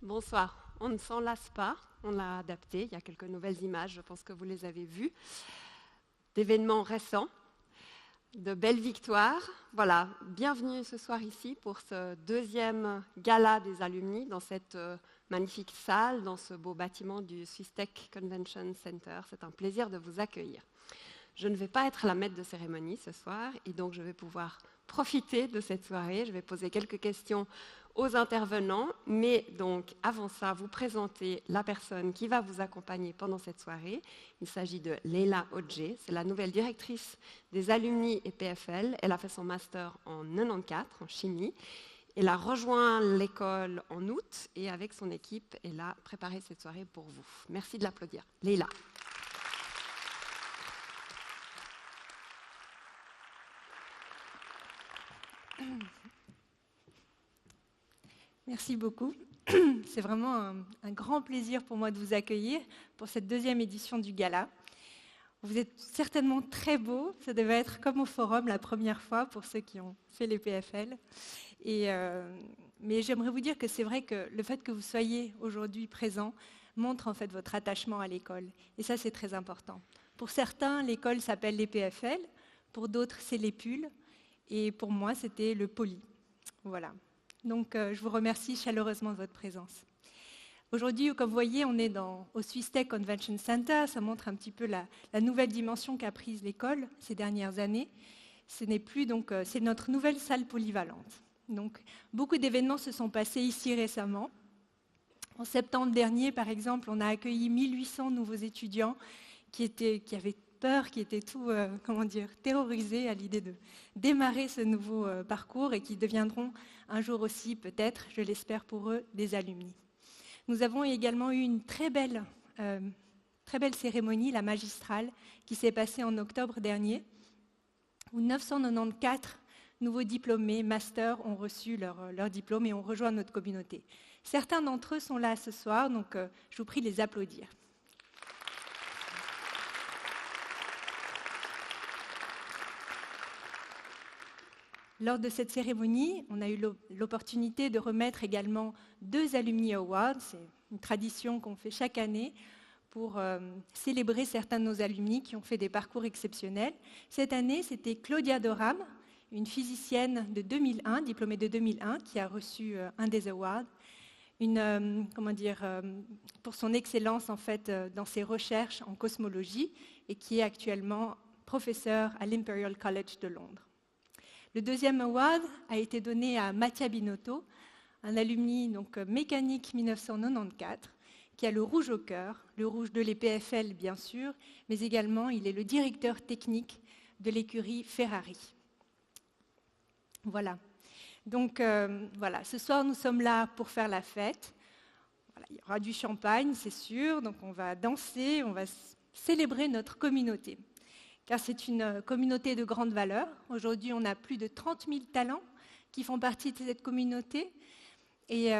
Bonsoir, on ne s'en lasse pas, on l'a adapté, il y a quelques nouvelles images, je pense que vous les avez vues, d'événements récents, de belles victoires. Voilà, bienvenue ce soir ici pour ce deuxième gala des alumni dans cette magnifique salle, dans ce beau bâtiment du Swisstek Convention Center. C'est un plaisir de vous accueillir. Je ne vais pas être la maître de cérémonie ce soir et donc je vais pouvoir profiter de cette soirée. Je vais poser quelques questions aux intervenants, mais donc avant ça, vous présenter la personne qui va vous accompagner pendant cette soirée. Il s'agit de Leila Hodje, c'est la nouvelle directrice des alumni et PFL. Elle a fait son master en 94 en chimie. Elle a rejoint l'école en août et avec son équipe, elle a préparé cette soirée pour vous. Merci de l'applaudir. Leila. Merci beaucoup. C'est vraiment un grand plaisir pour moi de vous accueillir pour cette deuxième édition du gala. Vous êtes certainement très beaux, ça devait être comme au forum la première fois pour ceux qui ont fait les PFL. Mais j'aimerais vous dire que c'est vrai que le fait que vous soyez aujourd'hui présents montre en fait votre attachement à l'école. Et ça, c'est très important. Pour certains, l'école s'appelle les PFL, pour d'autres, c'est les PUL, et pour moi, c'était le Poly. Voilà. Donc, je vous remercie chaleureusement de votre présence. Aujourd'hui, comme vous voyez, on est au Swisstek Convention Center. Ça montre un petit peu la nouvelle dimension qu'a prise l'école ces dernières années. Ce n'est plus donc, c'est notre nouvelle salle polyvalente. Donc, beaucoup d'événements se sont passés ici récemment. En septembre dernier, par exemple, on a accueilli 1800 nouveaux étudiants qui avaient peur, qui étaient tout, terrorisés à l'idée de démarrer ce nouveau parcours et qui deviendront un jour aussi, peut-être, je l'espère pour eux, des alumni. Nous avons également eu une très belle cérémonie, la magistrale, qui s'est passée en octobre dernier, où 994 nouveaux diplômés, masters, ont reçu leur diplôme et ont rejoint notre communauté. Certains d'entre eux sont là ce soir, donc je vous prie de les applaudir. Lors de cette cérémonie, on a eu l'opportunité de remettre également 2 Alumni Awards. C'est une tradition qu'on fait chaque année pour célébrer certains de nos alumni qui ont fait des parcours exceptionnels. Cette année, c'était Claudia Doram, une physicienne de 2001, diplômée de 2001, qui a reçu un des awards. Pour son excellence en fait dans ses recherches en cosmologie et qui est actuellement professeure à l'Imperial College de Londres. Le deuxième award a été donné à Mattia Binotto, un alumni donc mécanique 1994, qui a le rouge au cœur, le rouge de l'EPFL bien sûr, mais également il est le directeur technique de l'écurie Ferrari. Voilà. Donc voilà, ce soir nous sommes là pour faire la fête. Voilà, il y aura du champagne, c'est sûr, donc on va danser, on va célébrer notre communauté. Car c'est une communauté de grande valeur. Aujourd'hui, on a plus de 30 000 talents qui font partie de cette communauté et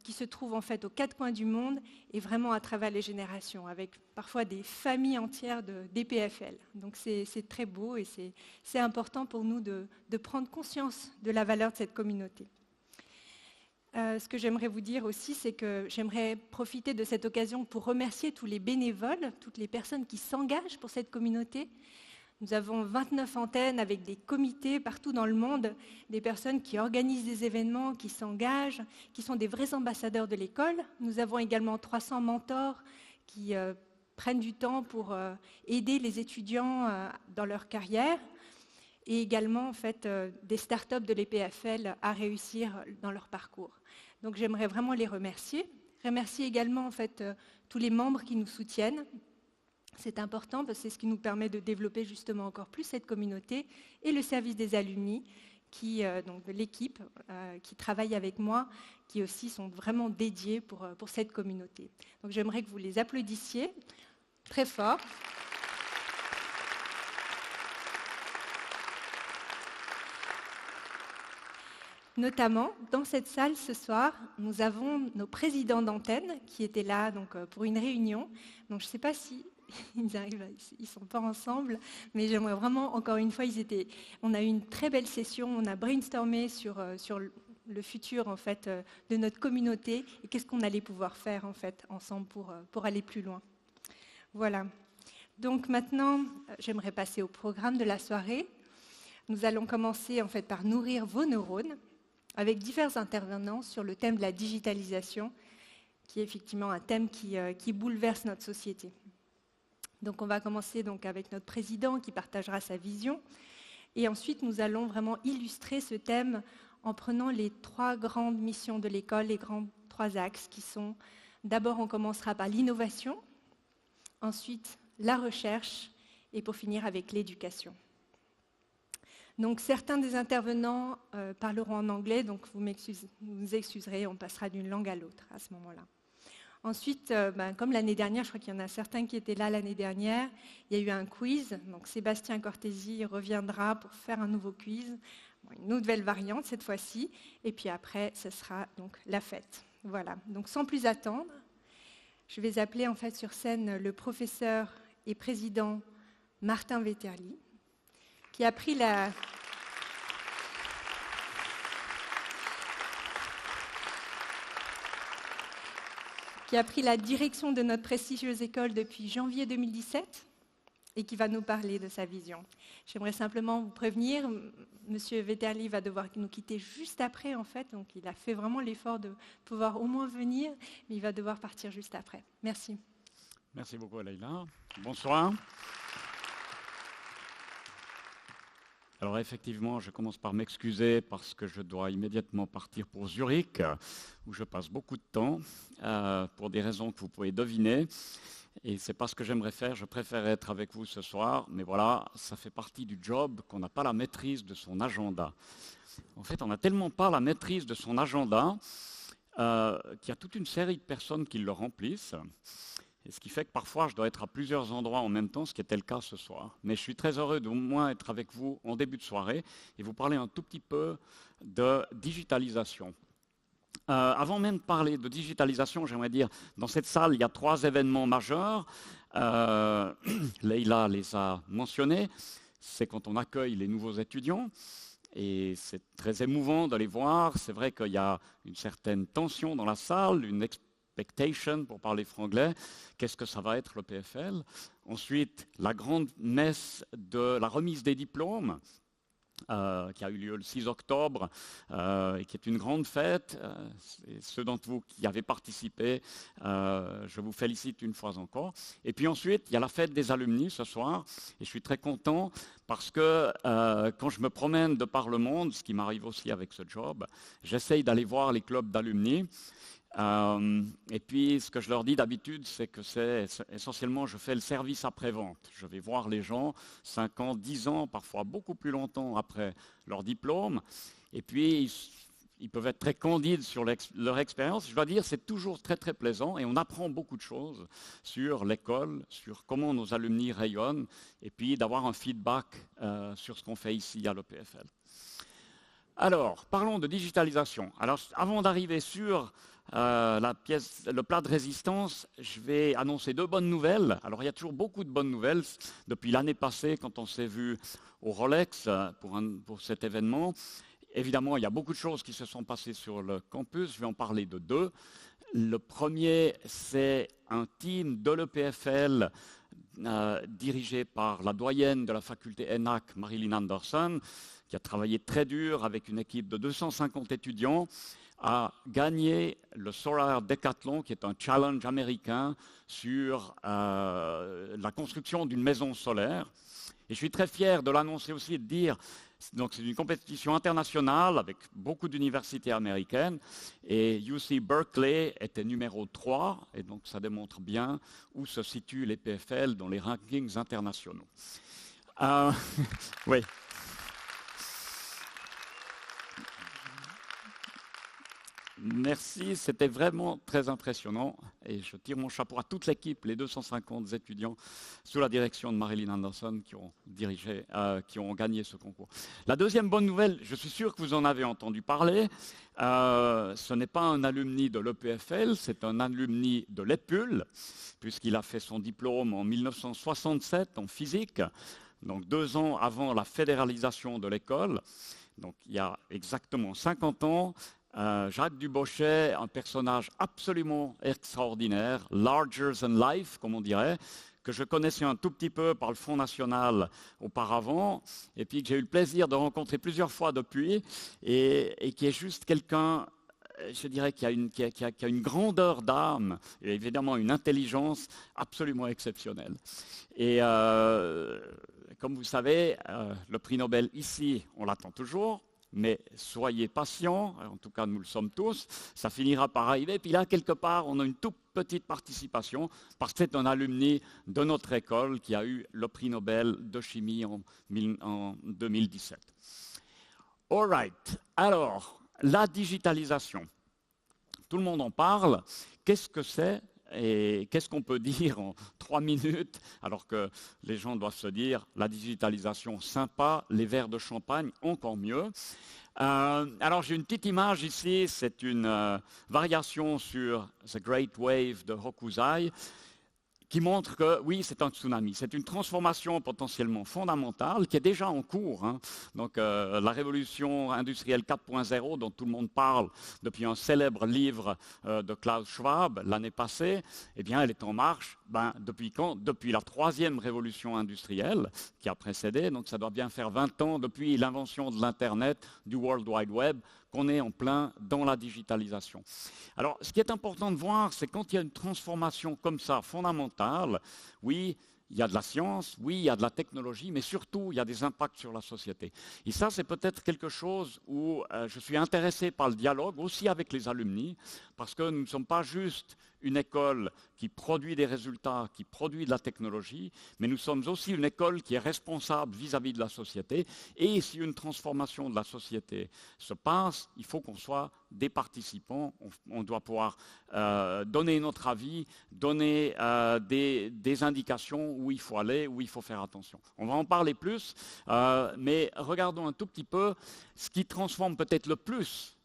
qui se trouvent en fait aux quatre coins du monde et vraiment à travers les générations, avec parfois des familles entières d'EPFL. Donc c'est très beau et c'est important pour nous de prendre conscience de la valeur de cette communauté. Ce que j'aimerais vous dire aussi, c'est que j'aimerais profiter de cette occasion pour remercier tous les bénévoles, toutes les personnes qui s'engagent pour cette communauté. Nous avons 29 antennes avec des comités partout dans le monde, des personnes qui organisent des événements, qui s'engagent, qui sont des vrais ambassadeurs de l'école. Nous avons également 300 mentors qui prennent du temps pour aider les étudiants dans leur carrière et également en fait, des startups de l'EPFL à réussir dans leur parcours. Donc j'aimerais vraiment les remercier. Remercier également en fait, tous les membres qui nous soutiennent. C'est important parce que c'est ce qui nous permet de développer justement encore plus cette communauté et le service des alumni, donc de l'équipe qui travaille avec moi, qui aussi sont vraiment dédiés pour cette communauté. Donc j'aimerais que vous les applaudissiez très fort. Notamment, dans cette salle ce soir, nous avons nos présidents d'antenne qui étaient là donc, pour une réunion. Donc je ne sais pas si ils arrivent, ils ne sont pas ensemble, mais j'aimerais vraiment, encore une fois, on a eu une très belle session, on a brainstormé sur le futur en fait, de notre communauté et qu'est-ce qu'on allait pouvoir faire en fait, ensemble pour aller plus loin. Voilà. Donc maintenant, j'aimerais passer au programme de la soirée. Nous allons commencer en fait, par nourrir vos neurones avec divers intervenants sur le thème de la digitalisation, qui est effectivement un thème qui bouleverse notre société. Donc on va commencer donc avec notre président qui partagera sa vision. Et ensuite, nous allons vraiment illustrer ce thème en prenant les 3 grandes missions de l'école, les grands 3 axes qui sont, d'abord on commencera par l'innovation, ensuite la recherche et pour finir avec l'éducation. Donc certains des intervenants parleront en anglais, donc vous nous excuserez, on passera d'une langue à l'autre à ce moment-là. Ensuite, comme l'année dernière, je crois qu'il y en a certains qui étaient là l'année dernière, il y a eu un quiz. Donc Sébastien Cortési reviendra pour faire un nouveau quiz, une nouvelle variante cette fois-ci. Et puis après, ce sera donc la fête. Voilà. Donc sans plus attendre, je vais appeler en fait sur scène le professeur et président Martin Vetterli, qui a pris la direction de notre prestigieuse école depuis janvier 2017 et qui va nous parler de sa vision. J'aimerais simplement vous prévenir, Monsieur Vetterli va devoir nous quitter juste après, en fait, donc il a fait vraiment l'effort de pouvoir au moins venir, mais il va devoir partir juste après. Merci. Merci beaucoup, Leïla. Bonsoir. Alors effectivement, je commence par m'excuser parce que je dois immédiatement partir pour Zurich, où je passe beaucoup de temps, pour des raisons que vous pouvez deviner. Et c'est pas ce que j'aimerais faire, je préfère être avec vous ce soir, mais voilà, ça fait partie du job qu'on n'a pas la maîtrise de son agenda. En fait, on n'a tellement pas la maîtrise de son agenda qu'il y a toute une série de personnes qui le remplissent. Et ce qui fait que parfois, je dois être à plusieurs endroits en même temps, ce qui était le cas ce soir. Mais je suis très heureux d'au moins être avec vous en début de soirée et vous parler un tout petit peu de digitalisation. Avant même de parler de digitalisation, j'aimerais dire, dans cette salle, il y a 3 événements majeurs. Leïla les a mentionnés. C'est quand on accueille les nouveaux étudiants. Et c'est très émouvant de les voir. C'est vrai qu'il y a une certaine tension dans la salle, une expectation, pour parler franglais. Qu'est-ce que ça va être le PFL? Ensuite, la grande messe de la remise des diplômes, qui a eu lieu le 6 octobre, et qui est une grande fête. Ceux d'entre vous qui avez participé, je vous félicite une fois encore. Et puis ensuite, il y a la fête des alumni ce soir, et je suis très content parce que quand je me promène de par le monde, ce qui m'arrive aussi avec ce job, j'essaye d'aller voir les clubs d'alumni. Et puis, ce que je leur dis d'habitude, c'est que essentiellement, je fais le service après-vente. Je vais voir les gens 5 ans, 10 ans, parfois beaucoup plus longtemps après leur diplôme. Et puis, ils peuvent être très candides sur leur expérience. Je dois dire, c'est toujours très très plaisant et on apprend beaucoup de choses sur l'école, sur comment nos alumni rayonnent et puis d'avoir un feedback sur ce qu'on fait ici à l'EPFL. Alors, parlons de digitalisation. Alors, avant d'arriver sur le plat de résistance, je vais annoncer 2 bonnes nouvelles. Alors, il y a toujours beaucoup de bonnes nouvelles. Depuis l'année passée, quand on s'est vu au Rolex pour cet événement, évidemment, il y a beaucoup de choses qui se sont passées sur le campus. Je vais en parler de 2. Le premier, c'est un team de l'EPFL dirigé par la doyenne de la faculté ENAC, Marilyn Anderson, qui a travaillé très dur avec une équipe de 250 étudiants, a gagné le Solar Decathlon, qui est un challenge américain sur la construction d'une maison solaire. Et je suis très fier de l'annoncer aussi et de dire, donc c'est une compétition internationale avec beaucoup d'universités américaines et UC Berkeley était numéro 3 et donc ça démontre bien où se situe l'EPFL dans les rankings internationaux. Oui. Merci, c'était vraiment très impressionnant et je tire mon chapeau à toute l'équipe, les 250 étudiants sous la direction de Marilyn Anderson qui ont gagné ce concours. La deuxième bonne nouvelle, je suis sûr que vous en avez entendu parler, ce n'est pas un alumni de l'EPFL, c'est un alumni de l'EPUL, puisqu'il a fait son diplôme en 1967 en physique, donc 2 ans avant la fédéralisation de l'école, donc il y a exactement 50 ans. Jacques Dubochet, un personnage absolument extraordinaire, larger than life, comme on dirait, que je connaissais un tout petit peu par le Front National auparavant, et puis que j'ai eu le plaisir de rencontrer plusieurs fois depuis, et qui est juste quelqu'un, je dirais, qui a une grandeur d'âme, et évidemment une intelligence absolument exceptionnelle. Et comme vous savez, le prix Nobel ici, on l'attend toujours. Mais soyez patients, en tout cas nous le sommes tous, ça finira par arriver. Puis là, quelque part, on a une toute petite participation parce que c'est un alumni de notre école qui a eu le prix Nobel de chimie en 2017. All right. Alors, la digitalisation. Tout le monde en parle. Qu'est-ce que c'est ? Et qu'est-ce qu'on peut dire en 3 minutes alors que les gens doivent se dire la digitalisation sympa, les verres de champagne encore mieux. Alors j'ai une petite image ici, c'est une variation sur The Great Wave de Hokusai qui montre que oui, c'est un tsunami, c'est une transformation potentiellement fondamentale qui est déjà en cours. Donc la révolution industrielle 4.0 dont tout le monde parle depuis un célèbre livre de Klaus Schwab l'année passée, eh bien elle est en marche. Depuis quand ? Depuis la 3e révolution industrielle qui a précédé, donc ça doit bien faire 20 ans depuis l'invention de l'Internet, du World Wide Web, qu'on est en plein dans la digitalisation. Alors, ce qui est important de voir, c'est quand il y a une transformation comme ça, fondamentale, oui, il y a de la science, oui, il y a de la technologie, mais surtout, il y a des impacts sur la société. Et ça, c'est peut-être quelque chose où je suis intéressé par le dialogue, aussi avec les alumni, parce que nous ne sommes pas juste une école qui produit des résultats, qui produit de la technologie, mais nous sommes aussi une école qui est responsable vis-à-vis de la société. Et si une transformation de la société se passe, il faut qu'on soit des participants. On doit pouvoir donner notre avis, donner des indications où il faut aller, où il faut faire attention. On va en parler plus, mais regardons un tout petit peu ce qui transforme peut-être le plus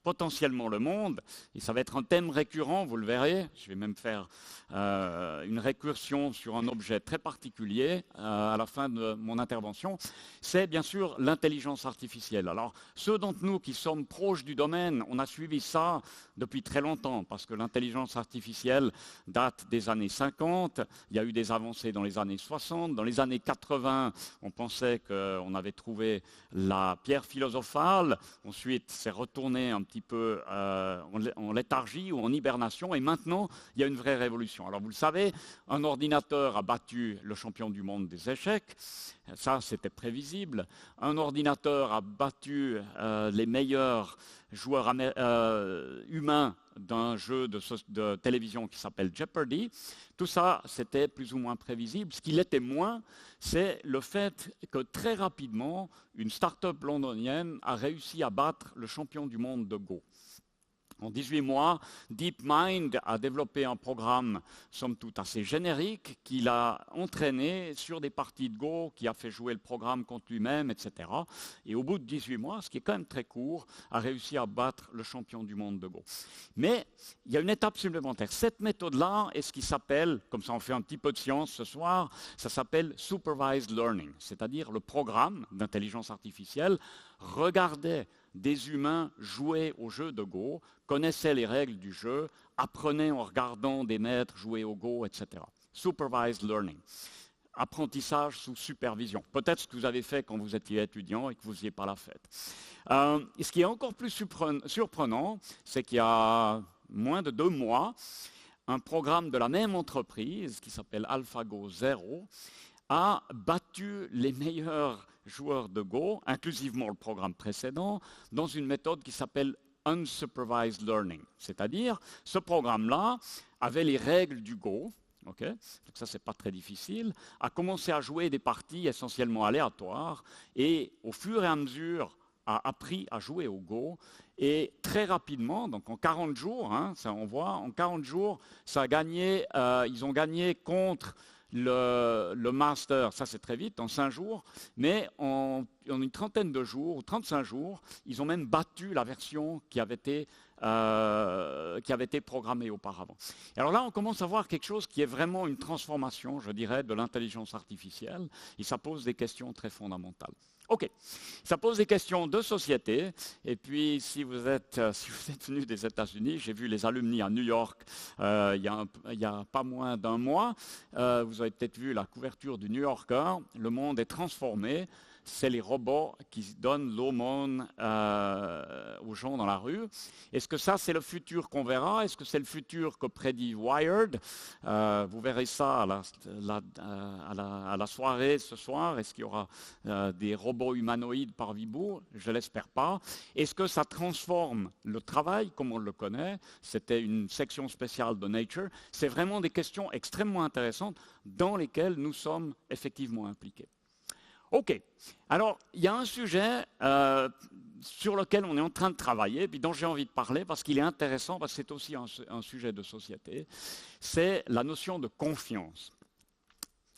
potentiellement le monde, et ça va être un thème récurrent, vous le verrez, je vais même faire une récursion sur un objet très particulier à la fin de mon intervention, c'est bien sûr l'intelligence artificielle. Alors, ceux d'entre nous qui sommes proches du domaine, on a suivi ça depuis très longtemps, parce que l'intelligence artificielle date des années 50, il y a eu des avancées dans les années 60, dans les années 80, on pensait qu'on avait trouvé la pierre philosophale, ensuite c'est retourné un petit peu en léthargie ou en hibernation, et maintenant il y a une vraie révolution. Alors vous le savez, un ordinateur a battu le champion du monde des échecs, ça c'était prévisible. Un ordinateur a battu les meilleurs joueurs humains d'un jeu de télévision qui s'appelle Jeopardy. Tout ça, c'était plus ou moins prévisible. Ce qui l'était moins, c'est le fait que très rapidement, une start-up londonienne a réussi à battre le champion du monde de Go. En 18 mois, DeepMind a développé un programme, somme toute assez générique, qui l'a entraîné sur des parties de Go, qui a fait jouer le programme contre lui-même, etc. Et au bout de 18 mois, ce qui est quand même très court, a réussi à battre le champion du monde de Go. Mais il y a une étape supplémentaire. Cette méthode-là est ce qui s'appelle, comme ça on fait un petit peu de science ce soir, ça s'appelle Supervised Learning, c'est-à-dire le programme d'intelligence artificielle regardait des humains jouer au jeu de Go, connaissaient les règles du jeu, apprenaient en regardant des maîtres jouer au Go, etc. Supervised learning. Apprentissage sous supervision. Peut-être ce que vous avez fait quand vous étiez étudiant et que vous n'osiez pas la fête. Et ce qui est encore plus surprenant, c'est qu'il y a moins de 2 mois, un programme de la même entreprise, qui s'appelle AlphaGo Zero, a battu les meilleurs joueurs de Go, inclusivement le programme précédent, dans une méthode qui s'appelle Unsupervised Learning. C'est-à-dire, ce programme-là avait les règles du Go, okay, donc ça c'est pas très difficile, a commencé à jouer des parties essentiellement aléatoires et au fur et à mesure a appris à jouer au Go et très rapidement, donc en 40 jours, ça on voit, en 40 jours, ça a gagné, ils ont gagné contre le master, ça c'est très vite, en 5 jours, mais en une trentaine de jours, ou 35 jours, ils ont même battu la version qui avait été programmée auparavant. Et alors là, on commence à voir quelque chose qui est vraiment une transformation, je dirais, de l'intelligence artificielle, et ça pose des questions très fondamentales. OK, ça pose des questions de société, et puis si vous êtes venus des États-Unis, j'ai vu les alumni à New York il y a pas moins d'un mois, vous avez peut-être vu la couverture du New Yorker, le monde est transformé, c'est les robots qui donnent l'aumône aux gens dans la rue. Est-ce que ça, c'est le futur qu'on verra? Est-ce que c'est le futur que prédit Wired? Vous verrez ça à la soirée ce soir. Est-ce qu'il y aura des robots humanoïdes parmi vous? Je ne l'espère pas. Est-ce que ça transforme le travail comme on le connaît? C'était une section spéciale de Nature. C'est vraiment des questions extrêmement intéressantes dans lesquelles nous sommes effectivement impliqués. OK. Alors, il y a un sujet sur lequel on est en train de travailler, puis dont j'ai envie de parler, parce qu'il est intéressant, parce que c'est aussi un sujet de société, c'est la notion de confiance.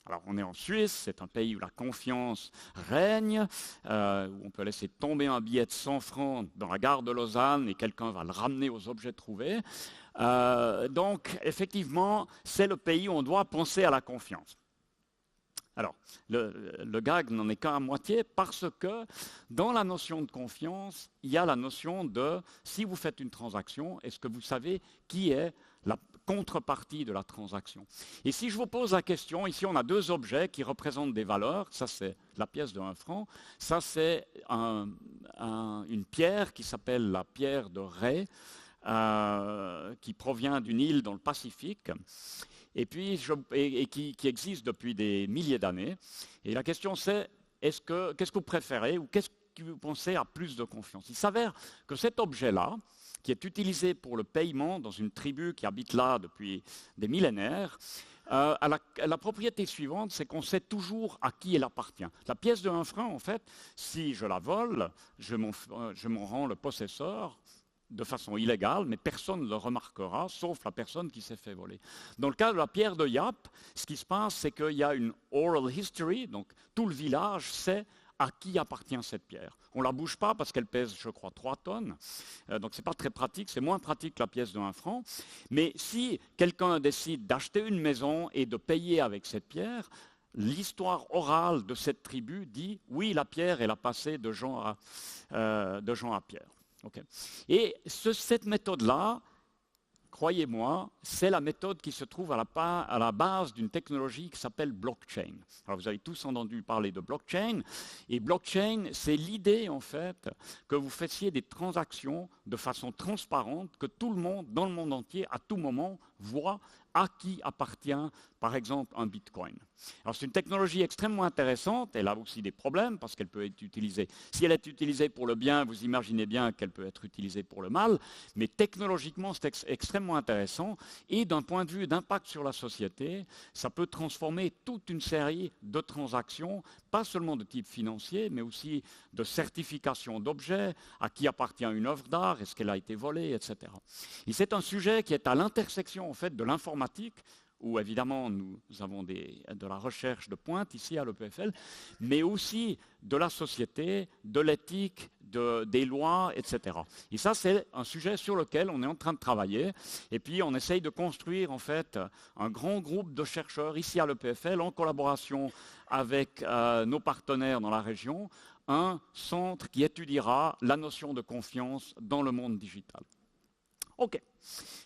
Alors, on est en Suisse, c'est un pays où la confiance règne, où on peut laisser tomber un billet de 100 francs dans la gare de Lausanne et quelqu'un va le ramener aux objets trouvés. Donc, effectivement, c'est le pays où on doit penser à la confiance. Alors, le gag n'en est qu'à moitié parce que dans la notion de confiance, il y a la notion de si vous faites une transaction, est-ce que vous savez qui est la contrepartie de la transaction? Et si je vous pose la question, ici on a 2 objets qui représentent des valeurs, ça c'est la pièce de 1 franc, ça c'est une pierre qui s'appelle la pierre de Ray, qui provient d'une île dans le Pacifique. Et puis qui existe depuis des milliers d'années. Et la question c'est, qu'est-ce que vous préférez ou qu'est-ce que vous pensez a plus de confiance? Il s'avère que cet objet-là, qui est utilisé pour le paiement dans une tribu qui habite là depuis des millénaires, a la propriété suivante, c'est qu'on sait toujours à qui elle appartient. La pièce de 1 franc, en fait, si je la vole, je m'en rends le possesseur, de façon illégale, mais personne ne le remarquera, sauf la personne qui s'est fait voler. Dans le cas de la pierre de Yap, ce qui se passe, c'est qu'il y a une oral history, donc tout le village sait à qui appartient cette pierre. On ne la bouge pas parce qu'elle pèse, je crois, 3 tonnes, donc ce n'est pas très pratique, c'est moins pratique que la pièce de 1 franc, mais si quelqu'un décide d'acheter une maison et de payer avec cette pierre, l'histoire orale de cette tribu dit « oui, la pierre, elle a passé de gens à pierre ». Okay. Et cette méthode-là, croyez-moi, c'est la méthode qui se trouve à la base d'une technologie qui s'appelle blockchain. Alors vous avez tous entendu parler de blockchain, et blockchain, c'est l'idée en fait que vous fassiez des transactions de façon transparente, que tout le monde, dans le monde entier, à tout moment, voit à qui appartient, par exemple, un bitcoin. Alors c'est une technologie extrêmement intéressante, elle a aussi des problèmes parce qu'elle peut être utilisée. Si elle est utilisée pour le bien, vous imaginez bien qu'elle peut être utilisée pour le mal, mais technologiquement c'est extrêmement intéressant et d'un point de vue d'impact sur la société, ça peut transformer toute une série de transactions, pas seulement de type financier, mais aussi de certification d'objets, à qui appartient une œuvre d'art, est-ce qu'elle a été volée, etc. Et c'est un sujet qui est à l'intersection en fait de l'informatique, où évidemment nous avons de la recherche de pointe ici à l'EPFL, mais aussi de la société, de l'éthique, des lois, etc. Et ça, c'est un sujet sur lequel on est en train de travailler. Et puis, on essaye de construire en fait un grand groupe de chercheurs ici à l'EPFL, en collaboration avec nos partenaires dans la région, un centre qui étudiera la notion de confiance dans le monde digital. OK.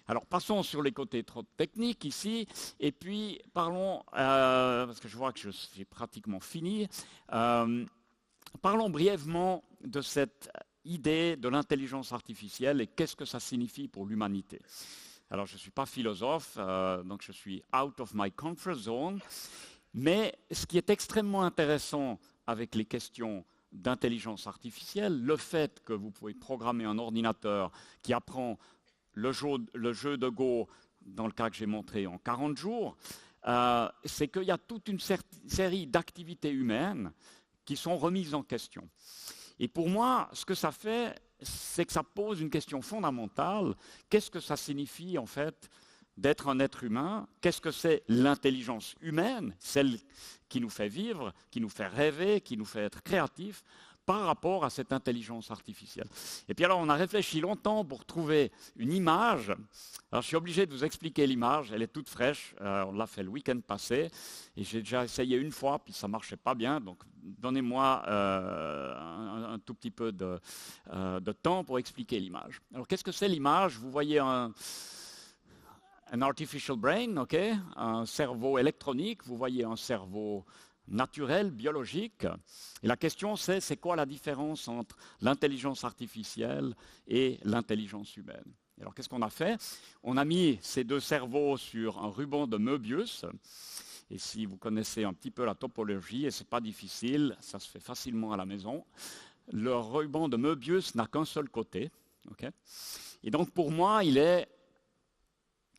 Alors passons sur les côtés trop techniques ici, et puis parlons, parce que je vois que j'ai pratiquement fini, parlons brièvement de cette idée de l'intelligence artificielle et qu'est-ce que ça signifie pour l'humanité. Alors je ne suis pas philosophe, donc je suis out of my comfort zone, mais ce qui est extrêmement intéressant avec les questions d'intelligence artificielle, le fait que vous pouvez programmer un ordinateur qui apprend le jeu de Go, dans le cas que j'ai montré, en 40 jours, c'est qu'il y a toute une série d'activités humaines qui sont remises en question. Et pour moi, ce que ça fait, c'est que ça pose une question fondamentale. Qu'est-ce que ça signifie, en fait, d'être un être humain? Qu'est-ce que c'est l'intelligence humaine, celle qui nous fait vivre, qui nous fait rêver, qui nous fait être créatifs, par rapport à cette intelligence artificielle. Et puis alors, on a réfléchi longtemps pour trouver une image. Alors, je suis obligé de vous expliquer l'image. Elle est toute fraîche. On l'a fait le week-end passé. Et j'ai déjà essayé une fois, puis ça ne marchait pas bien. Donc, donnez-moi un tout petit peu de temps pour expliquer l'image. Alors, qu'est-ce que c'est l'image? Vous voyez un artificial brain, okay? Un cerveau électronique. Vous voyez un cerveau naturel, biologique. Et la question c'est quoi la différence entre l'intelligence artificielle et l'intelligence humaine? Et alors qu'est-ce qu'on a fait? On a mis ces deux cerveaux sur un ruban de Möbius. Et si vous connaissez un petit peu la topologie, et ce n'est pas difficile, ça se fait facilement à la maison, le ruban de Möbius n'a qu'un seul côté. Okay? Et donc pour moi, il est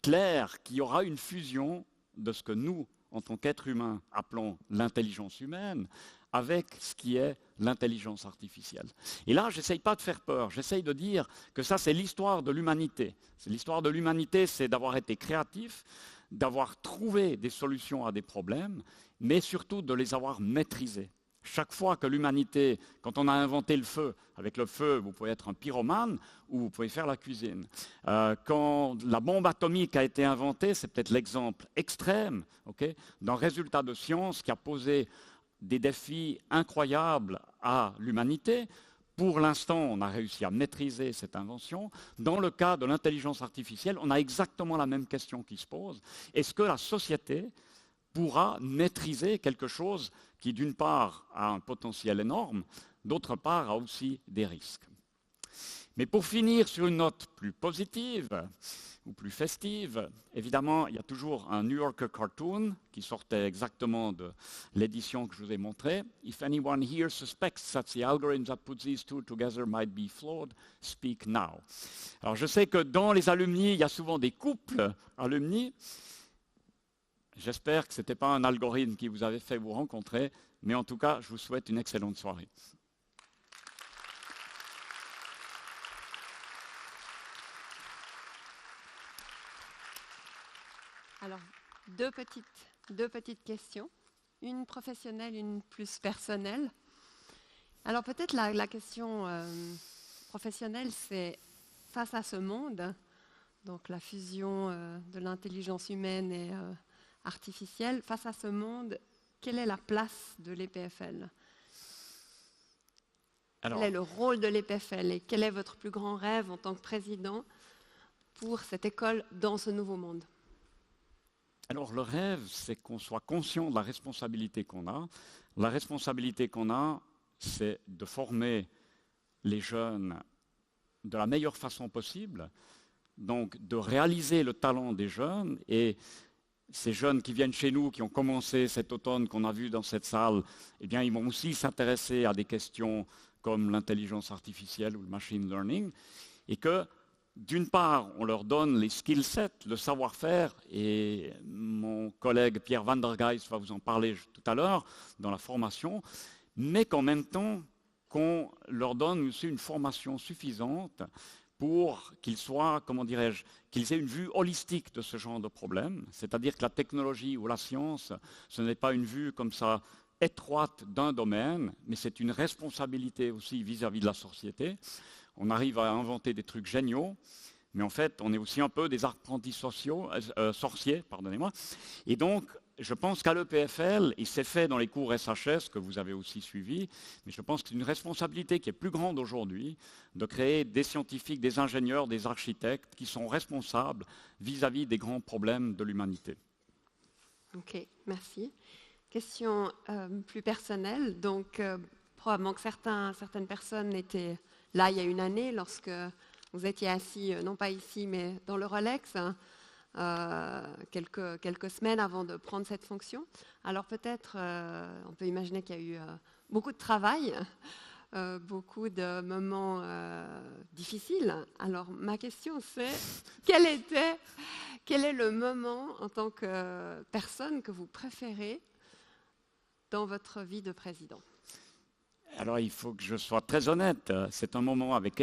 clair qu'il y aura une fusion de ce que nous, en tant qu'être humain, appelons l'intelligence humaine, avec ce qui est l'intelligence artificielle. Et là, je n'essaye pas de faire peur, j'essaye de dire que ça, c'est l'histoire de l'humanité. L'histoire de l'humanité, c'est d'avoir été créatif, d'avoir trouvé des solutions à des problèmes, mais surtout de les avoir maîtrisés. Chaque fois que l'humanité, quand on a inventé le feu, avec le feu, vous pouvez être un pyromane ou vous pouvez faire la cuisine. Quand la bombe atomique a été inventée, c'est peut-être l'exemple extrême d'un résultat de science qui a posé des défis incroyables à l'humanité. Pour l'instant, on a réussi à maîtriser cette invention. Dans le cas de l'intelligence artificielle, on a exactement la même question qui se pose. Est-ce que la société pourra maîtriser quelque chose qui, d'une part, a un potentiel énorme, d'autre part, a aussi des risques. Mais pour finir sur une note plus positive ou plus festive, évidemment, il y a toujours un New Yorker cartoon qui sortait exactement de l'édition que je vous ai montrée. If anyone here suspects that the algorithm that puts these two together might be flawed, speak now. Alors, je sais que dans les alumni, il y a souvent des couples alumni. J'espère que ce n'était pas un algorithme qui vous avait fait vous rencontrer, mais en tout cas, je vous souhaite une excellente soirée. Alors, deux petites questions, une professionnelle, une plus personnelle. Alors peut-être la question professionnelle, c'est face à ce monde, donc la fusion de l'intelligence humaine et artificielle, face à ce monde, quelle est la place de l'EPFL? Quel est le rôle de l'EPFL et quel est votre plus grand rêve en tant que président pour cette école dans ce nouveau monde? Alors le rêve, c'est qu'on soit conscient de la responsabilité qu'on a. La responsabilité qu'on a, c'est de former les jeunes de la meilleure façon possible, donc de réaliser le talent des jeunes. Et ces jeunes qui viennent chez nous, qui ont commencé cet automne, qu'on a vu dans cette salle, eh bien, ils vont aussi s'intéresser à des questions comme l'intelligence artificielle ou le machine learning, et que, d'une part, on leur donne les skill sets, le savoir-faire, et mon collègue Pierre van der Geijs va vous en parler tout à l'heure dans la formation, mais qu'en même temps, qu'on leur donne aussi une formation suffisante pour qu'ils soient, comment dirais-je, qu'ils aient une vue holistique de ce genre de problème. C'est-à-dire que la technologie ou la science, ce n'est pas une vue comme ça étroite d'un domaine, mais c'est une responsabilité aussi vis-à-vis de la société. On arrive à inventer des trucs géniaux, mais en fait, on est aussi un peu des apprentis sorciers, pardonnez-moi. Et donc, je pense qu'à l'EPFL, et c'est fait dans les cours SHS que vous avez aussi suivis, mais je pense que c'est une responsabilité qui est plus grande aujourd'hui de créer des scientifiques, des ingénieurs, des architectes qui sont responsables vis-à-vis des grands problèmes de l'humanité. Ok, merci. Question plus personnelle. Donc, probablement que certaines personnes étaient là il y a une année lorsque vous étiez assis, non pas ici, mais dans le Rolex, quelques semaines avant de prendre cette fonction. Alors peut-être, on peut imaginer qu'il y a eu beaucoup de travail, beaucoup de moments difficiles. Alors ma question c'est, quel est le moment en tant que personne que vous préférez dans votre vie de président ? Alors il faut que je sois très honnête, c'est un moment avec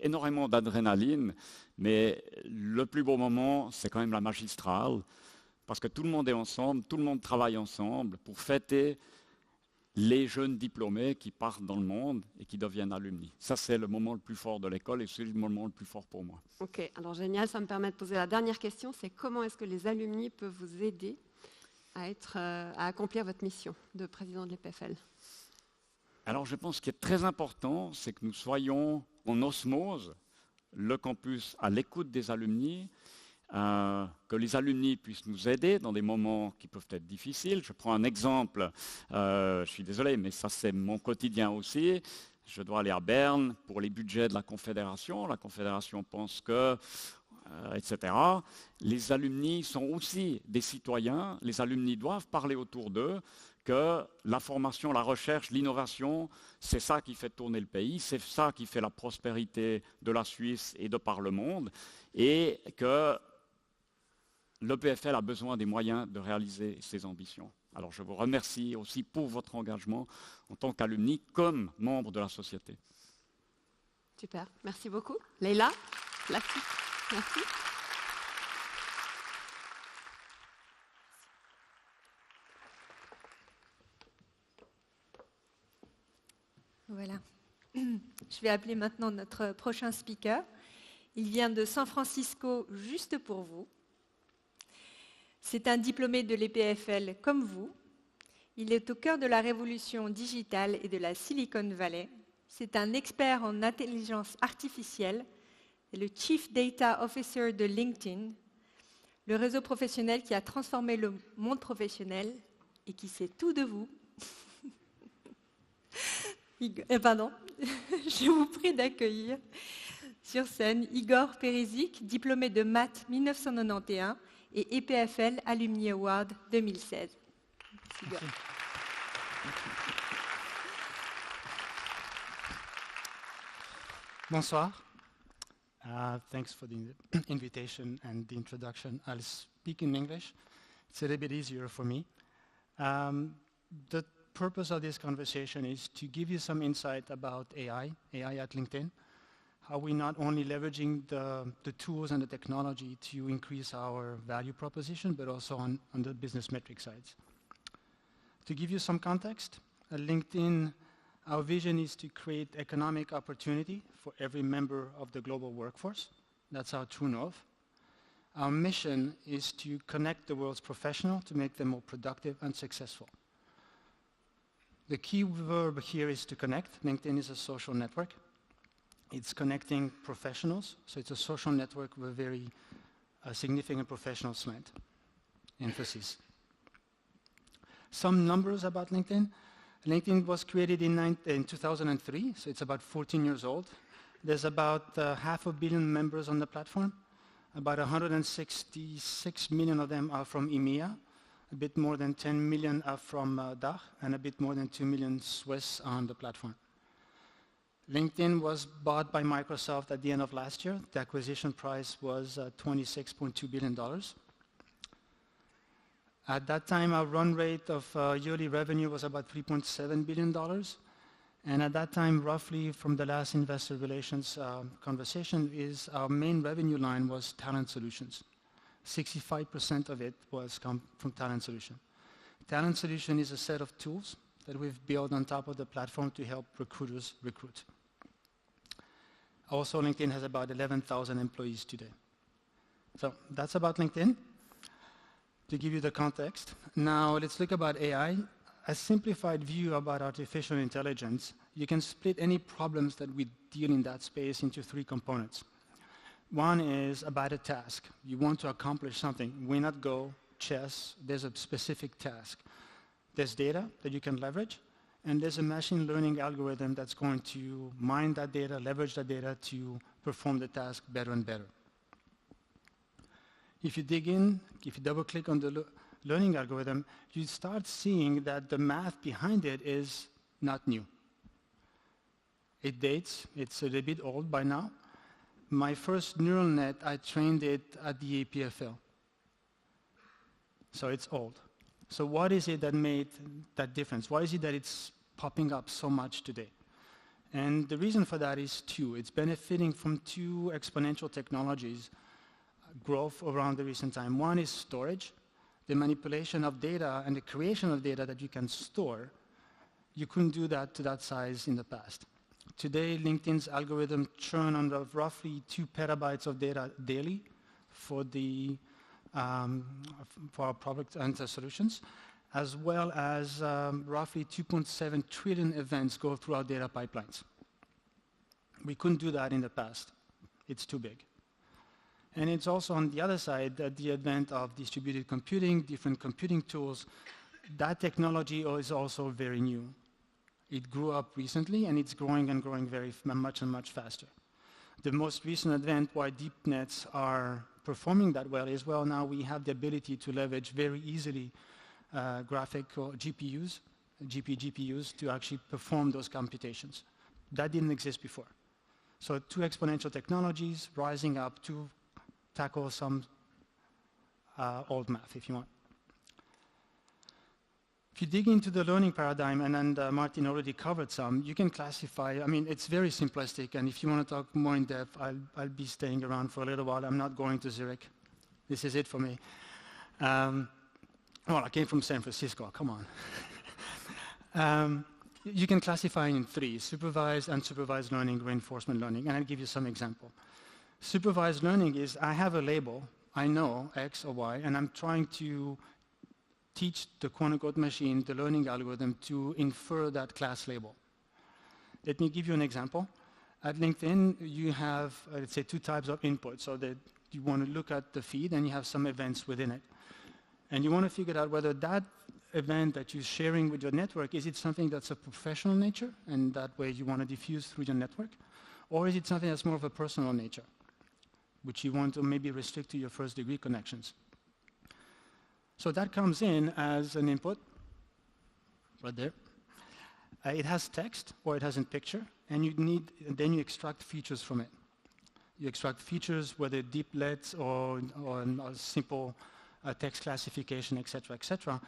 énormément d'adrénaline, mais le plus beau moment, c'est quand même la magistrale, parce que tout le monde est ensemble, tout le monde travaille ensemble pour fêter les jeunes diplômés qui partent dans le monde et qui deviennent alumni. Ça, c'est le moment le plus fort de l'école et c'est le moment le plus fort pour moi. Ok, alors génial, ça me permet de poser la dernière question, c'est comment est-ce que les alumni peuvent vous aider à accomplir votre mission de président de l'EPFL ? Alors je pense qu'il est très important, c'est que nous soyons en osmose, le campus à l'écoute des alumni, que les alumni puissent nous aider dans des moments qui peuvent être difficiles. Je prends un exemple, je suis désolé, mais ça c'est mon quotidien aussi. Je dois aller à Berne pour les budgets de la Confédération. La Confédération pense que, etc. Les alumni sont aussi des citoyens. Les alumni doivent parler autour d'eux que la formation, la recherche, l'innovation, c'est ça qui fait tourner le pays, c'est ça qui fait la prospérité de la Suisse et de par le monde, et que l'EPFL a besoin des moyens de réaliser ses ambitions. Alors je vous remercie aussi pour votre engagement en tant qu'alumni comme membre de la société. Super, merci beaucoup. Leïla, merci. Voilà. Je vais appeler maintenant notre prochain speaker. Il vient de San Francisco juste pour vous. C'est un diplômé de l'EPFL comme vous. Il est au cœur de la révolution digitale et de la Silicon Valley. C'est un expert en intelligence artificielle et le Chief Data Officer de LinkedIn, le réseau professionnel qui a transformé le monde professionnel et qui sait tout de vous. Je vous prie d'accueillir sur scène Igor Perisic, diplômé de maths 1991 et EPFL Alumni Award 2016. Igor. Bonsoir. Thanks for the invitation and the introduction. I'll speak in English. It's a little bit easier for me. The purpose of this conversation is to give you some insight about AI at LinkedIn, how we're not only leveraging the tools and the technology to increase our value proposition, but also on the business metric sides. To give you some context, at LinkedIn, our vision is to create economic opportunity for every member of the global workforce. That's our true north. Our mission is to connect the world's professionals to make them more productive and successful. The key verb here is to connect. LinkedIn is a social network. It's connecting professionals, so it's a social network with a very significant professional slant, emphasis. Some numbers about LinkedIn. LinkedIn was created in 2003, so it's about 14 years old. There's about 500 million members on the platform. About 166 million of them are from EMEA. A bit more than 10 million are from DACH, and a bit more than 2 million Swiss are on the platform. LinkedIn was bought by Microsoft at the end of last year. The acquisition price was $26.2 billion. At that time, our run rate of yearly revenue was about $3.7 billion. And at that time, roughly from the last investor relations conversation, is our main revenue line was talent solutions. 65% of it was come from talent solution. Talent solution is a set of tools that we've built on top of the platform to help recruiters recruit. Also, LinkedIn has about 11,000 employees today. So that's about LinkedIn, to give you the context. Now let's look about AI. A simplified view about artificial intelligence, you can split any problems that we deal in that space into 3 components. One is about a task. You want to accomplish something. Win at Go, chess, there's a specific task. There's data that you can leverage, and there's a machine learning algorithm that's going to mine that data, leverage that data to perform the task better and better. If you dig in, if you double click on the learning algorithm, you start seeing that the math behind it is not new. It dates, it's a little bit old by now. My first neural net, I trained it at the EPFL. So it's old. So what is it that made that difference? Why is it that it's popping up so much today? And the reason for that is 2. It's benefiting from 2 exponential technologies growth around the recent time. One is storage, the manipulation of data and the creation of data that you can store. You couldn't do that to that size in the past. Today, LinkedIn's algorithm churn on roughly 2 petabytes of data daily for our product and solutions, as well as roughly 2.7 trillion events go through our data pipelines. We couldn't do that in the past. It's too big. And it's also on the other side that the advent of distributed computing, different computing tools, that technology is also very new. It grew up recently, and it's growing and growing very much and much faster. The most recent advent why deep nets are performing that well is, well, now we have the ability to leverage very easily graphical GPUs, GPUs to actually perform those computations. That didn't exist before. So 2 exponential technologies rising up to tackle some old math, if you want. If you dig into the learning paradigm, and Martin already covered some, you can classify, I mean, it's very simplistic, and if you want to talk more in depth, I'll be staying around for a little while. I'm not going to Zurich. This is it for me. Well, I came from San Francisco, come on. You can classify in 3, supervised, unsupervised learning, reinforcement learning, and I'll give you some example. Supervised learning is, I have a label, I know X or Y, and I'm trying to teach the quote-unquote machine, the learning algorithm, to infer that class label. Let me give you an example. At LinkedIn, you have, let's say, 2 types of input. So that you want to look at the feed, and you have some events within it. And you want to figure out whether that event that you're sharing with your network, is it something that's a professional nature, and that way you want to diffuse through your network? Or is it something that's more of a personal nature, which you want to maybe restrict to your first-degree connections? So that comes in as an input, right there. It has text, or it has a picture, and then you extract features from it. You extract features, whether deep LETs or simple text classification, etc., etc.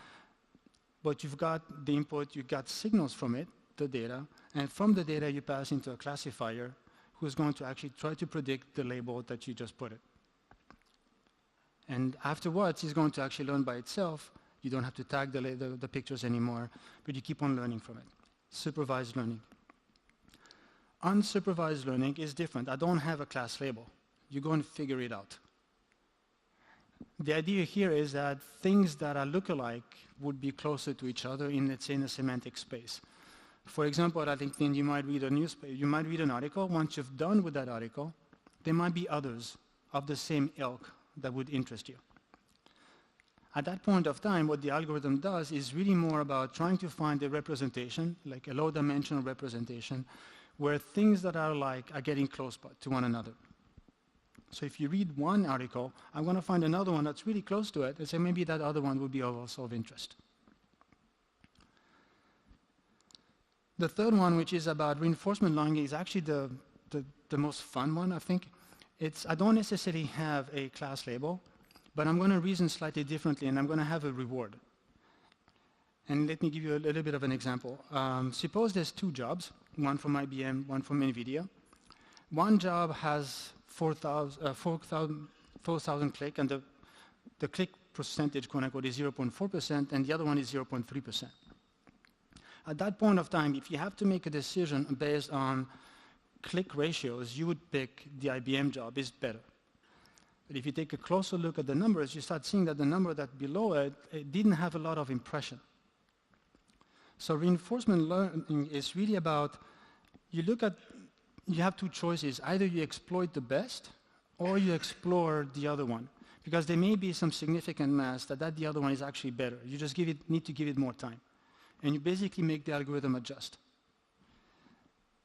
But you've got the input, you've got signals from it, the data, and from the data you pass into a classifier who's going to actually try to predict the label that you just put it. And afterwards, it's going to actually learn by itself. You don't have to tag the pictures anymore, but you keep on learning from it. Supervised learning. Unsupervised learning is different. I don't have a class label. You're going to figure it out. The idea here is that things that are lookalike would be closer to each other in, let's say, in a semantic space. For example, I think you might read a newspaper, you might read an article. Once you're done with that article, there might be others of the same ilk that would interest you. At that point of time, what the algorithm does is really more about trying to find a representation, like a low-dimensional representation, where things that are getting close to one another. So if you read one article, I'm going to find another one that's really close to it and say maybe that other one would be also of interest. The third one, which is about reinforcement learning, is actually the most fun one, I think. I don't necessarily have a class label, but I'm going to reason slightly differently, and I'm going to have a reward. And let me give you a little bit of an example. Suppose there's two jobs, one from IBM, one from NVIDIA. One job has 4,000 clicks, and the click percentage, quote unquote, is 0.4%, and the other one is 0.3%. At that point of time, if you have to make a decision based on click ratios, you would pick the IBM job is better. But if you take a closer look at the numbers, you start seeing that the number that below it didn't have a lot of impression. So reinforcement learning is really about, you have two choices. Either you exploit the best or you explore the other one. Because there may be some significant mass that the other one is actually better. You just need to give it more time. And you basically make the algorithm adjust.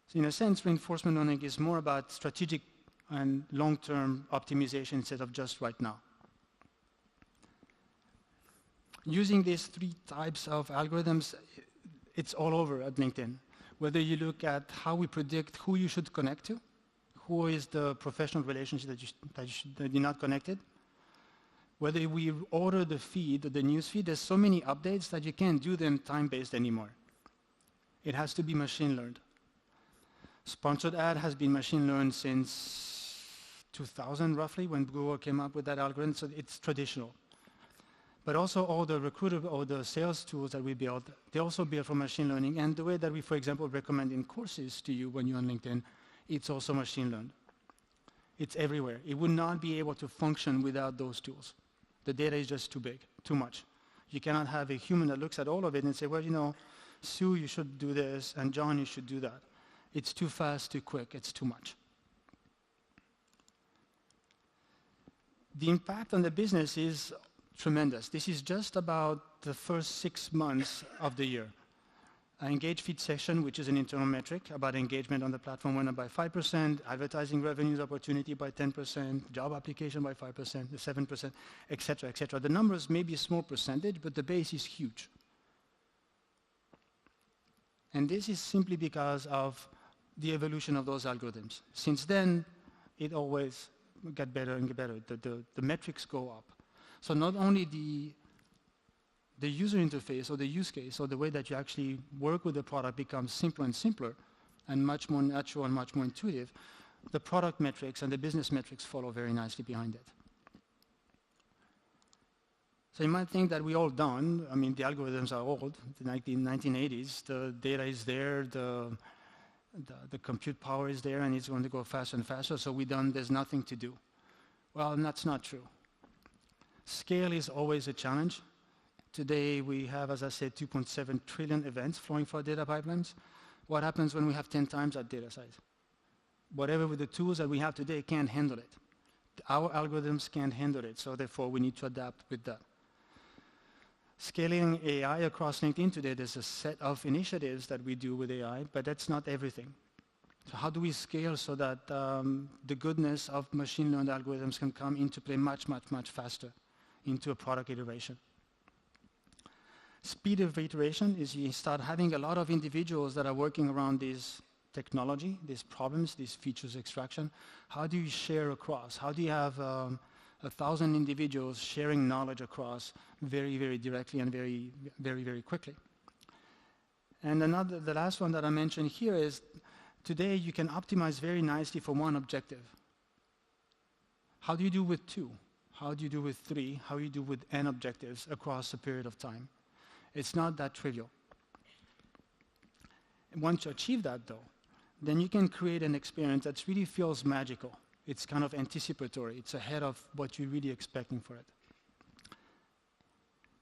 So in a sense, reinforcement learning is more about strategic and long-term optimization instead of just right now. Using these three types of algorithms, it's all over at LinkedIn. Whether you look at how we predict who you should connect to, who is the professional relationship that you're not connected, whether we order the feed, the news feed, there's so many updates that you can't do them time-based anymore. It has to be machine learned. Sponsored ad has been machine learned since 2000, roughly, when Google came up with that algorithm, so it's traditional. But also all the recruiter or the sales tools that we build, they also build for machine learning. And the way that we, for example, recommend in courses to you when you're on LinkedIn, it's also machine learned. It's everywhere. It would not be able to function without those tools. The data is just too big, too much. You cannot have a human that looks at all of it and say, well, you know, Sue, you should do this, and John, you should do that. It's too fast, too quick, it's too much. The impact on the business is tremendous. This is just about the first 6 months of the year. Engage feed session, which is an internal metric about engagement on the platform, went up by 5%, advertising revenues opportunity by 10%, job application by 5%, 7%, et cetera, et cetera. The numbers may be a small percentage, but the base is huge. And this is simply because of the evolution of those algorithms. Since then, it always got better and better. The metrics go up. So not only the user interface or the use case or the way that you actually work with the product becomes simpler and simpler and much more natural and much more intuitive, the product metrics and the business metrics follow very nicely behind it. So you might think that we're all done. I mean, the algorithms are old, the 1980s. The data is there, the compute power is there, and it's going to go faster and faster, so we're done, there's nothing to do. Well, that's not true. Scale is always a challenge. Today we have, as I said, 2.7 trillion events flowing through our data pipelines. What happens when we have 10 times that data size? Whatever with the tools that we have today can't handle it. Our algorithms can't handle it, so therefore we need to adapt with that. Scaling AI across LinkedIn today, there's a set of initiatives that we do with AI, but that's not everything. So how do we scale so that the goodness of machine learned algorithms can come into play much, much, much faster into a product iteration? Speed of iteration is you start having a lot of individuals that are working around this technology, these problems, these features extraction. How do you share across? How do you have 1,000 individuals sharing knowledge across very, very directly and very, very, very quickly? And the last one that I mentioned here is today you can optimize very nicely for one objective. How do you do with 2? How do you do with 3? How do you do with n objectives across a period of time? It's not that trivial. And once you achieve that, though, then you can create an experience that really feels magical. It's kind of anticipatory. It's ahead of what you're really expecting for it.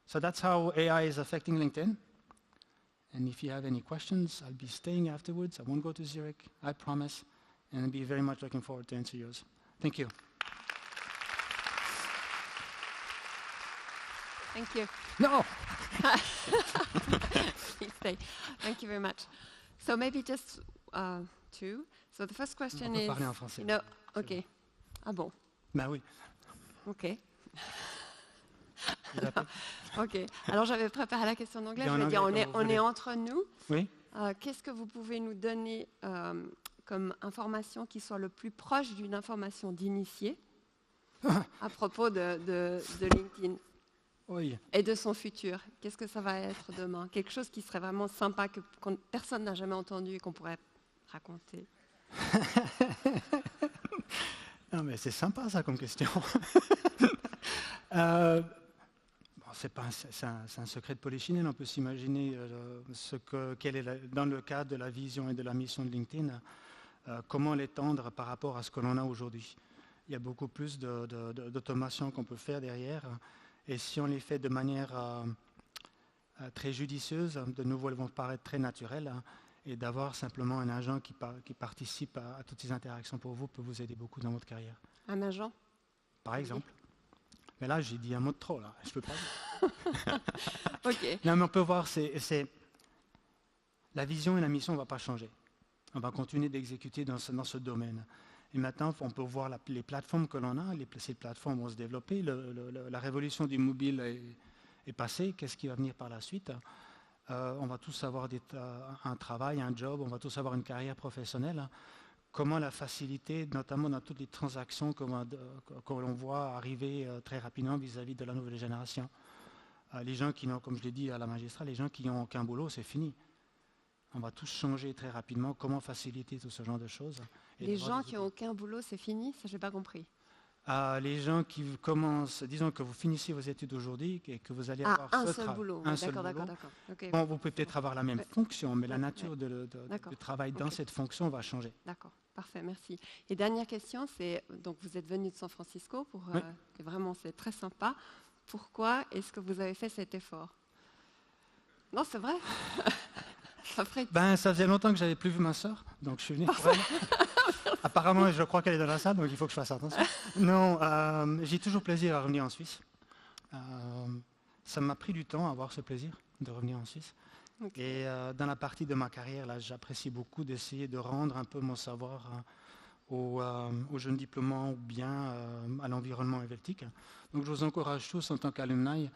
So that's how AI is affecting LinkedIn. And if you have any questions, I'll be staying afterwards. I won't go to Zurich, I promise. And I'll be very much looking forward to answer yours. Thank you. Thank you. No! Please stay. Thank you very much. So maybe just two. So the first question On peut is, parler en français. no, C'est ok. Ah bon, Ben oui. ok. Vous appelez? Ok. Alors j'avais préparé la question en anglais. Bien Je en vais dire, anglais, comme vous on est voulez. entre nous. Oui. Qu'est-ce que vous pouvez nous donner comme information qui soit le plus proche d'une information d'initié à propos de LinkedIn Oui. et de son futur? Qu'est-ce que ça va être demain? Quelque chose qui serait vraiment sympa, que personne n'a jamais entendu et qu'on pourrait raconter. Non, mais c'est sympa ça comme question. C'est un secret de polichinelle. On peut s'imaginer dans le cadre de la vision et de la mission de LinkedIn, comment l'étendre par rapport à ce que l'on a aujourd'hui. Il y a beaucoup plus d'automation qu'on peut faire derrière. Et si on les fait de manière très judicieuse, de nouveau, elles vont paraître très naturelles. Et d'avoir simplement un agent qui participe à toutes ces interactions pour vous peut vous aider beaucoup dans votre carrière. Un agent? Par exemple. Mais là, j'ai dit un mot de trop, là. Je peux pas dire. Ok. Non, mais on peut voir, la vision et la mission ne vont pas changer. On va continuer d'exécuter dans ce domaine. Et maintenant, on peut voir les plateformes que l'on a. Ces plateformes vont se développer. La révolution du mobile est passée. Qu'est-ce qui va venir par la suite? On va tous avoir un travail, un job. On va tous avoir une carrière professionnelle. Comment la faciliter, notamment dans toutes les transactions que l'on voit arriver très rapidement vis-à-vis de la nouvelle génération. Les gens qui n'ont, comme je l'ai dit à la magistrate, les gens qui n'ont aucun boulot, c'est fini. On va tous changer très rapidement. Comment faciliter tout ce genre de choses? Les gens qui n'ont aucun boulot, c'est fini? Ça, je n'ai pas compris. Les gens qui commencent, disons que vous finissez vos études aujourd'hui et que vous allez avoir un seul boulot. D'accord. Okay. Bon, vous pouvez peut-être avoir la même fonction, mais la nature du travail dans cette fonction va changer. D'accord, parfait, merci. Et dernière question, c'est, donc vous êtes venu de San Francisco, et vraiment c'est très sympa. Pourquoi est-ce que vous avez fait cet effort? Non, c'est vrai. Ça faisait longtemps que je n'avais plus vu ma sœur, donc je suis venu pour elle. Apparemment, je crois qu'elle est dans la salle, donc il faut que je fasse attention. Non, j'ai toujours plaisir à revenir en Suisse. Ça m'a pris du temps à avoir ce plaisir de revenir en Suisse. Okay. Et dans la partie de ma carrière, là, j'apprécie beaucoup d'essayer de rendre un peu mon savoir aux jeunes diplômants ou bien à l'environnement helvétique. Donc je vous encourage tous, en tant qu'alumni,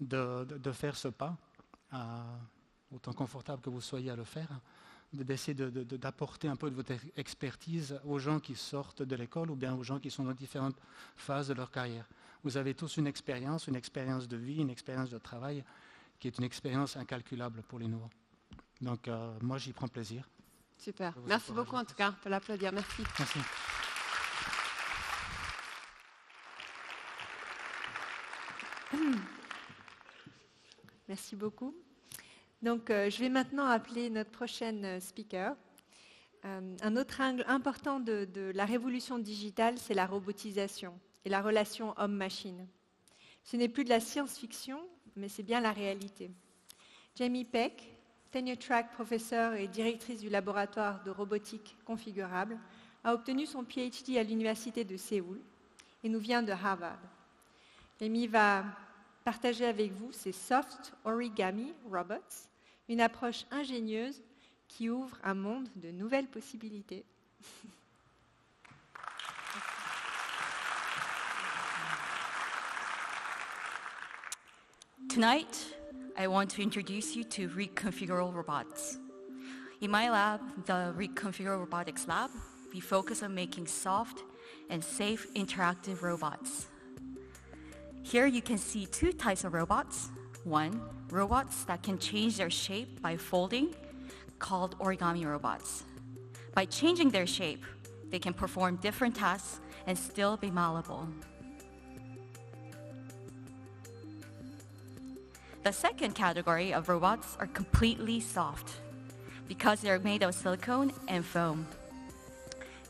de faire ce pas, autant confortable que vous soyez à le faire, d'essayer d'apporter un peu de votre expertise aux gens qui sortent de l'école ou bien aux gens qui sont dans différentes phases de leur carrière. Vous avez tous une expérience de vie, une expérience de travail qui est une expérience incalculable pour les nouveaux. Donc moi, j'y prends plaisir. Super. Merci beaucoup en tout cas. On peut l'applaudir. Merci. Merci. Merci beaucoup. Donc, je vais maintenant appeler notre prochaine speaker. Un autre angle important de la révolution digitale, c'est la robotisation et la relation homme-machine. Ce n'est plus de la science-fiction, mais c'est bien la réalité. Jamie Peck, tenure-track professeure et directrice du laboratoire de robotique configurable, a obtenu son PhD à l'université de Séoul et nous vient de Harvard. Jamie va partager avec vous ses Soft Origami Robots, une approche ingénieuse qui ouvre un monde de nouvelles possibilités. Tonight, I want to introduce you to Reconfigurable Robots. In my lab, the Reconfigurable Robotics Lab, we focus on making soft and safe interactive robots. Here you can see two types of robots. One, robots that can change their shape by folding, called origami robots. By changing their shape, they can perform different tasks and still be malleable. The second category of robots are completely soft because they are made of silicone and foam.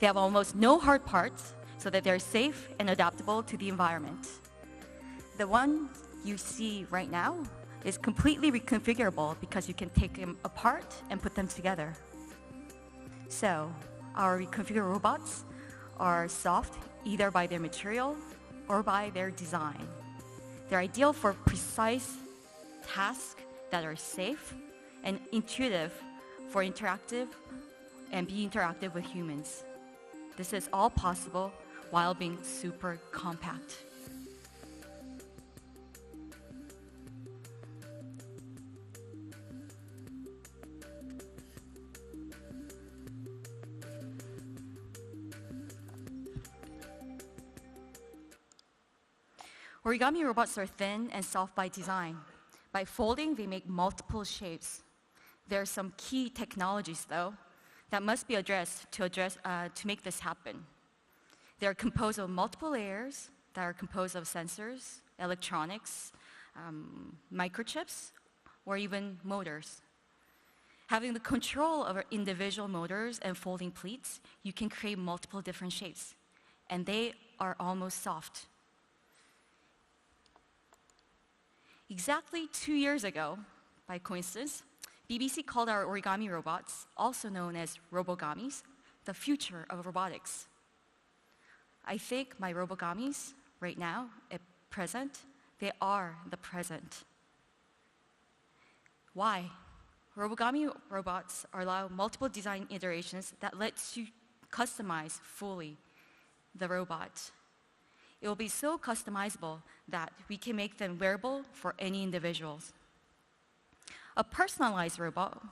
They have almost no hard parts so that they're safe and adaptable to the environment. The one you see right now is completely reconfigurable because you can take them apart and put them together. So, our reconfigurable robots are soft either by their material or by their design. They're ideal for precise tasks that are safe and intuitive for interactive and be interactive with humans. This is all possible while being super compact. Origami robots are thin and soft by design. By folding, they make multiple shapes. There are some key technologies, though, that must be addressed to make this happen. They are composed of multiple layers that are composed of sensors, electronics, microchips, or even motors. Having the control over individual motors and folding pleats, you can create multiple different shapes, and they are almost soft. Exactly 2 years ago, by coincidence, BBC called our origami robots, also known as robogamis, the future of robotics. I think my robogamis, right now, at present, they are the present. Why? Robogami robots allow multiple design iterations that lets you customize fully the robot. It will be so customizable that we can make them wearable for any individuals. A personalized robot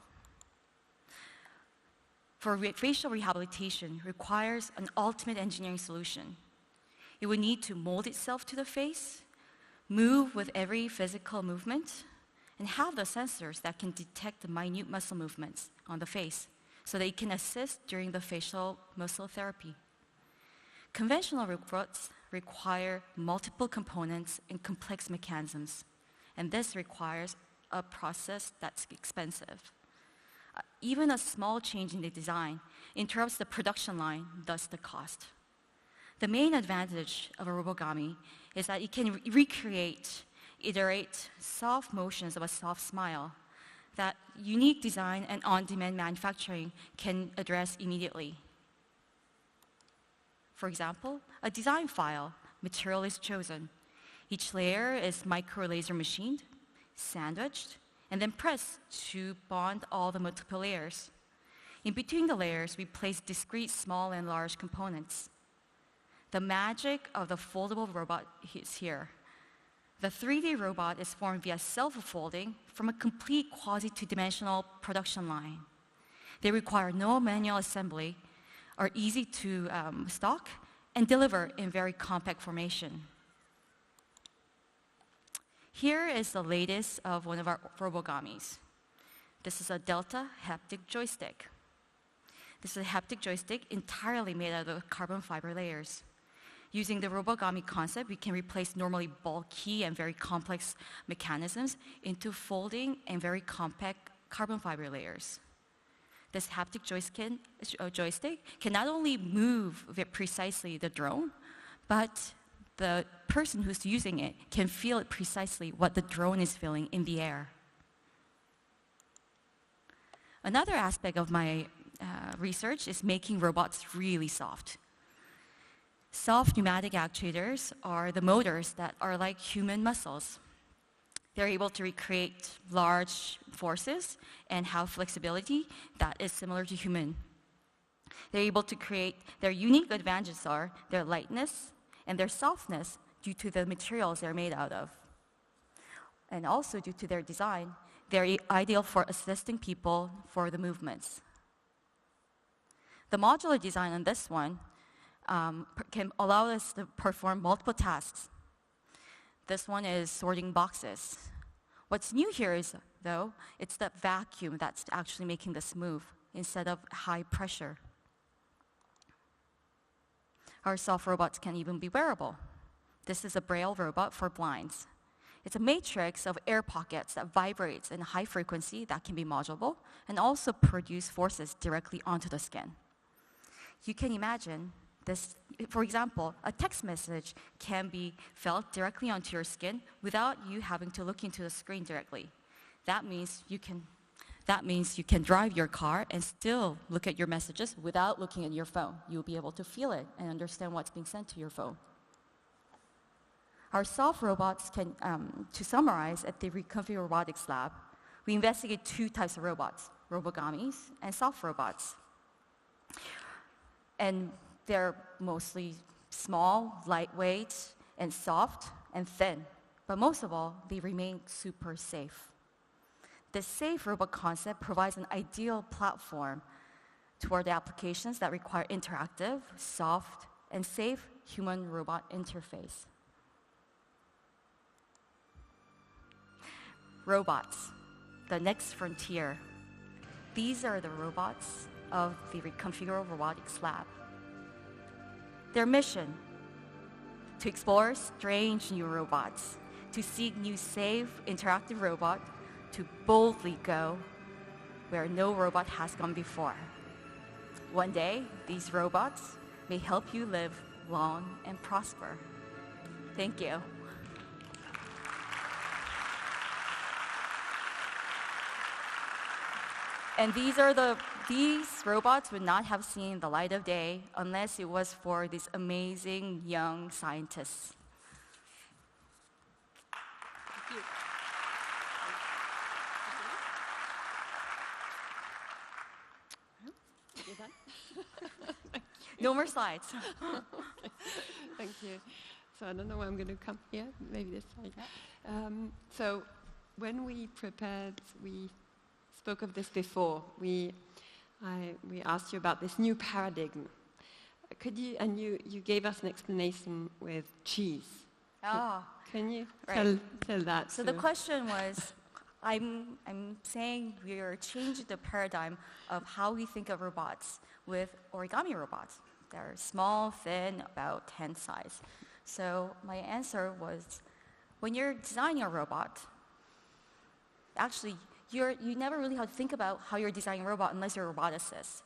for facial rehabilitation requires an ultimate engineering solution. It would need to mold itself to the face, move with every physical movement, and have the sensors that can detect the minute muscle movements on the face so that it can assist during the facial muscle therapy. Conventional robots require multiple components and complex mechanisms, and this requires a process that's expensive. Even a small change in the design interrupts the production line, thus the cost. The main advantage of a robogami is that it can iterate soft motions of a soft smile that unique design and on-demand manufacturing can address immediately. For example, a design file, material is chosen. Each layer is micro-laser machined, sandwiched, and then pressed to bond all the multiple layers. In between the layers, we place discrete small and large components. The magic of the foldable robot is here. The 3D robot is formed via self-folding from a complete quasi-two-dimensional production line. They require no manual assembly, are easy to stock, and deliver in very compact formation. Here is the latest of one of our robogamis. This is a Delta haptic joystick. This is a haptic joystick entirely made out of carbon fiber layers. Using the robogami concept, we can replace normally bulky and very complex mechanisms into folding and very compact carbon fiber layers. This haptic joystick can not only move precisely the drone, but the person who's using it can feel precisely what the drone is feeling in the air. Another aspect of my research is making robots really soft. Soft pneumatic actuators are the motors that are like human muscles. They're able to recreate large forces and have flexibility that is similar to human. They're able to create, their unique advantages are their lightness and their softness due to the materials they're made out of. And also due to their design, they're ideal for assisting people for the movements. The modular design on this one can allow us to perform multiple tasks. This one is sorting boxes. What's new here is, though, it's the vacuum that's actually making this move instead of high pressure. Our soft robots can even be wearable. This is a Braille robot for blinds. It's a matrix of air pockets that vibrates in high frequency that can be modulable and also produce forces directly onto the skin. You can imagine this, for example, a text message can be felt directly onto your skin without you having to look into the screen directly. That means you can drive your car and still look at your messages without looking at your phone. You'll be able to feel it and understand what's being sent to your phone. Our soft robots can, to summarize, at the Reconfigure Robotics Lab, we investigate two types of robots, robogamis and soft robots. And they're mostly small, lightweight, and soft, and thin. But most of all, they remain super safe. The safe robot concept provides an ideal platform toward the applications that require interactive, soft, and safe human-robot interface. Robots, the next frontier. These are the robots of the Reconfigurable Robotics Lab. Their mission: to explore strange new robots, to seek new safe, interactive robots, to boldly go where no robot has gone before. One day, these robots may help you live long and prosper. Thank you. And these robots would not have seen the light of day unless it was for these amazing young scientists. Thank you. You're done? No more slides. Thank you. So I don't know where I'm going to come here. Maybe this side. So when we prepared, we spoke of this before. We asked you about this new paradigm. Could you, and you gave us an explanation with cheese. Ah, Can you Right. tell that? so the question was, I'm saying we're changing the paradigm of how we think of robots with origami robots. They're small, thin, about 10 size. So my answer was, when you're designing a robot, actually, you never really have to think about how you're designing a robot unless you're a roboticist.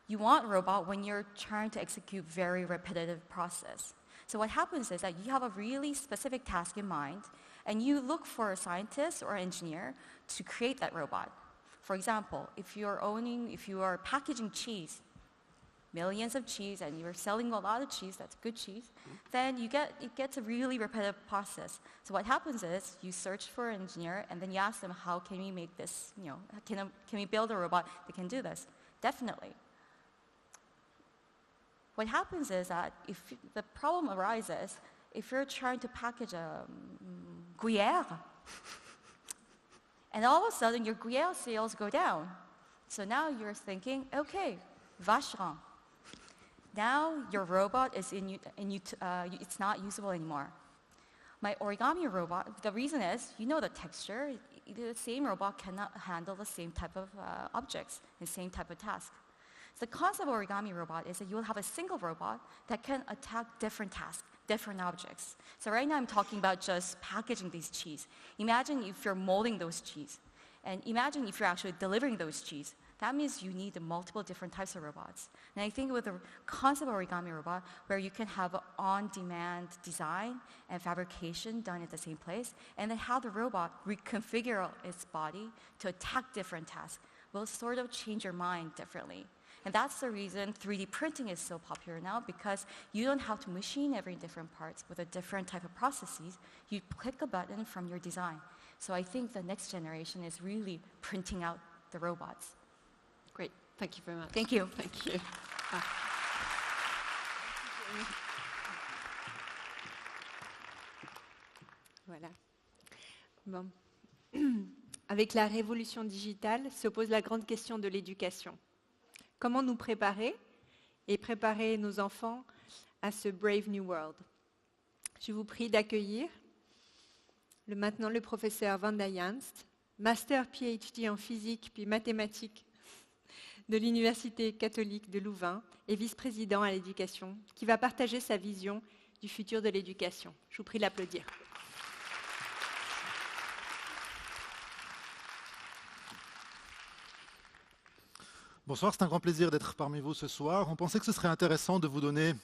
You want a robot when you're trying to execute very repetitive process. So what happens is that you have a really specific task in mind, and you look for a scientist or engineer to create that robot. For example, if you are packaging cheese, millions of cheese, and you're selling a lot of cheese, that's good cheese, then it gets a really repetitive process. So what happens is you search for an engineer, and then you ask them, how can we make this, can we build a robot that can do this? Definitely. What happens is that if the problem arises, if you're trying to package a Gruyere, and all of a sudden your Gruyere sales go down. So now you're thinking, okay, vacherin. Now your robot is it's not usable anymore. My origami robot, the reason is, the texture, the same robot cannot handle the same type of objects, the same type of task. The concept of origami robot is that you will have a single robot that can attack different tasks, different objects. So right now I'm talking about just packaging these cheese. Imagine if you're molding those cheese. And imagine if you're actually delivering those cheese. That means you need multiple different types of robots. And I think with the concept of origami robot, where you can have on-demand design and fabrication done at the same place, and then how the robot reconfigure its body to attack different tasks will sort of change your mind differently. And that's the reason 3D printing is so popular now, because you don't have to machine every different parts with a different type of processes. You click a button from your design. So I think the next generation is really printing out the robots. Great. Thank you very much. Thank you. Thank you. Voilà. Bon. Avec la révolution digitale se pose la grande question de l'éducation. Comment nous préparer et préparer nos enfants à ce Brave New World? Je vous prie d'accueillir maintenant le professeur Wanda Janst, master PhD en physique puis mathématiques de l'Université catholique de Louvain et vice-président à l'éducation, qui va partager sa vision du futur de l'éducation. Je vous prie de l'applaudir. Bonsoir, c'est un grand plaisir d'être parmi vous ce soir. On pensait que ce serait intéressant de vous donner,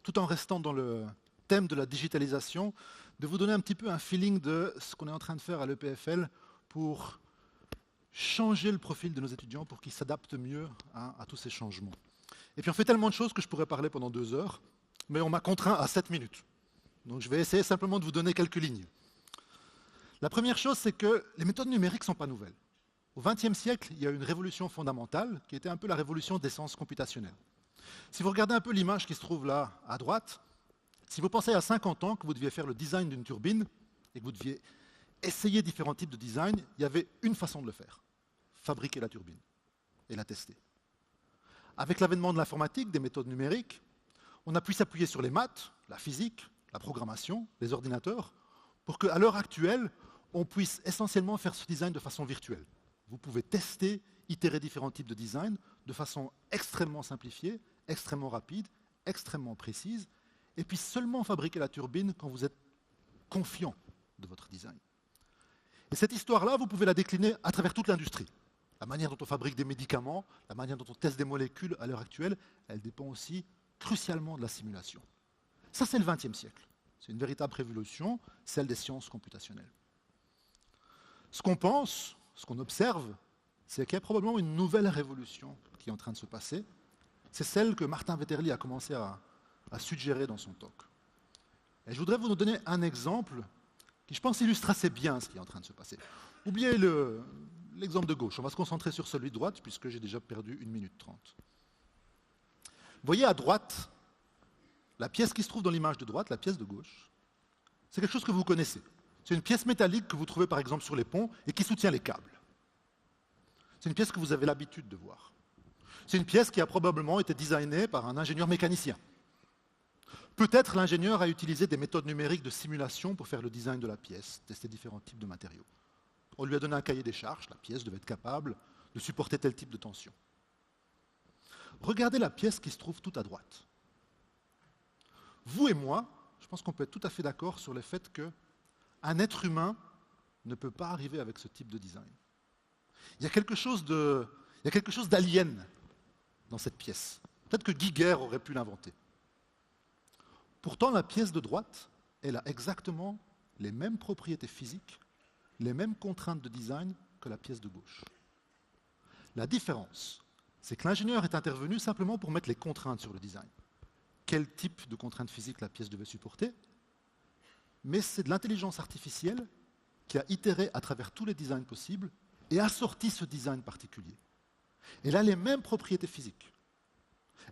tout en restant dans le thème de la digitalisation, de vous donner un petit peu un feeling de ce qu'on est en train de faire à l'EPFL pour changer le profil de nos étudiants pour qu'ils s'adaptent mieux à tous ces changements. Et puis on fait tellement de choses que je pourrais parler pendant 2 heures, mais on m'a contraint à 7 minutes. Donc je vais essayer simplement de vous donner quelques lignes. La première chose, c'est que les méthodes numériques ne sont pas nouvelles. Au XXe siècle, il y a eu une révolution fondamentale qui était un peu la révolution des sciences computationnelles. Si vous regardez un peu l'image qui se trouve là, à droite, si vous pensez à 50 ans que vous deviez faire le design d'une turbine et que vous deviez essayer différents types de design, il y avait une façon de le faire, fabriquer la turbine et la tester. Avec l'avènement de l'informatique, des méthodes numériques, on a pu s'appuyer sur les maths, la physique, la programmation, les ordinateurs, pour qu'à l'heure actuelle, on puisse essentiellement faire ce design de façon virtuelle. Vous pouvez tester, itérer différents types de design de façon extrêmement simplifiée, extrêmement rapide, extrêmement précise, et puis seulement fabriquer la turbine quand vous êtes confiant de votre design. Et cette histoire-là, vous pouvez la décliner à travers toute l'industrie. La manière dont on fabrique des médicaments, la manière dont on teste des molécules à l'heure actuelle, elle dépend aussi crucialement de la simulation. Ça, c'est le XXe siècle. C'est une véritable révolution, celle des sciences computationnelles. Ce qu'on pense, ce qu'on observe, c'est qu'il y a probablement une nouvelle révolution qui est en train de se passer. C'est celle que Martin Vetterli a commencé à suggérer dans son talk. Et je voudrais vous donner un exemple qui, je pense, illustre assez bien ce qui est en train de se passer. Oubliez l'exemple de gauche, on va se concentrer sur celui de droite, puisque j'ai déjà perdu 1 minute 30. Vous voyez à droite, la pièce qui se trouve dans l'image de droite, la pièce de gauche, c'est quelque chose que vous connaissez. C'est une pièce métallique que vous trouvez par exemple sur les ponts et qui soutient les câbles. C'est une pièce que vous avez l'habitude de voir. C'est une pièce qui a probablement été designée par un ingénieur mécanicien. Peut-être l'ingénieur a utilisé des méthodes numériques de simulation pour faire le design de la pièce, tester différents types de matériaux. On lui a donné un cahier des charges, la pièce devait être capable de supporter tel type de tension. Regardez la pièce qui se trouve tout à droite. Vous et moi, je pense qu'on peut être tout à fait d'accord sur le fait qu'un être humain ne peut pas arriver avec ce type de design. Il y a quelque chose d'alien dans cette pièce. Peut-être que Giger aurait pu l'inventer. Pourtant, la pièce de droite, elle a exactement les mêmes propriétés physiques, les mêmes contraintes de design que la pièce de gauche. La différence, c'est que l'ingénieur est intervenu simplement pour mettre les contraintes sur le design. Quel type de contraintes physiques la pièce devait supporter, mais c'est de l'intelligence artificielle qui a itéré à travers tous les designs possibles et assorti ce design particulier. Elle a les mêmes propriétés physiques.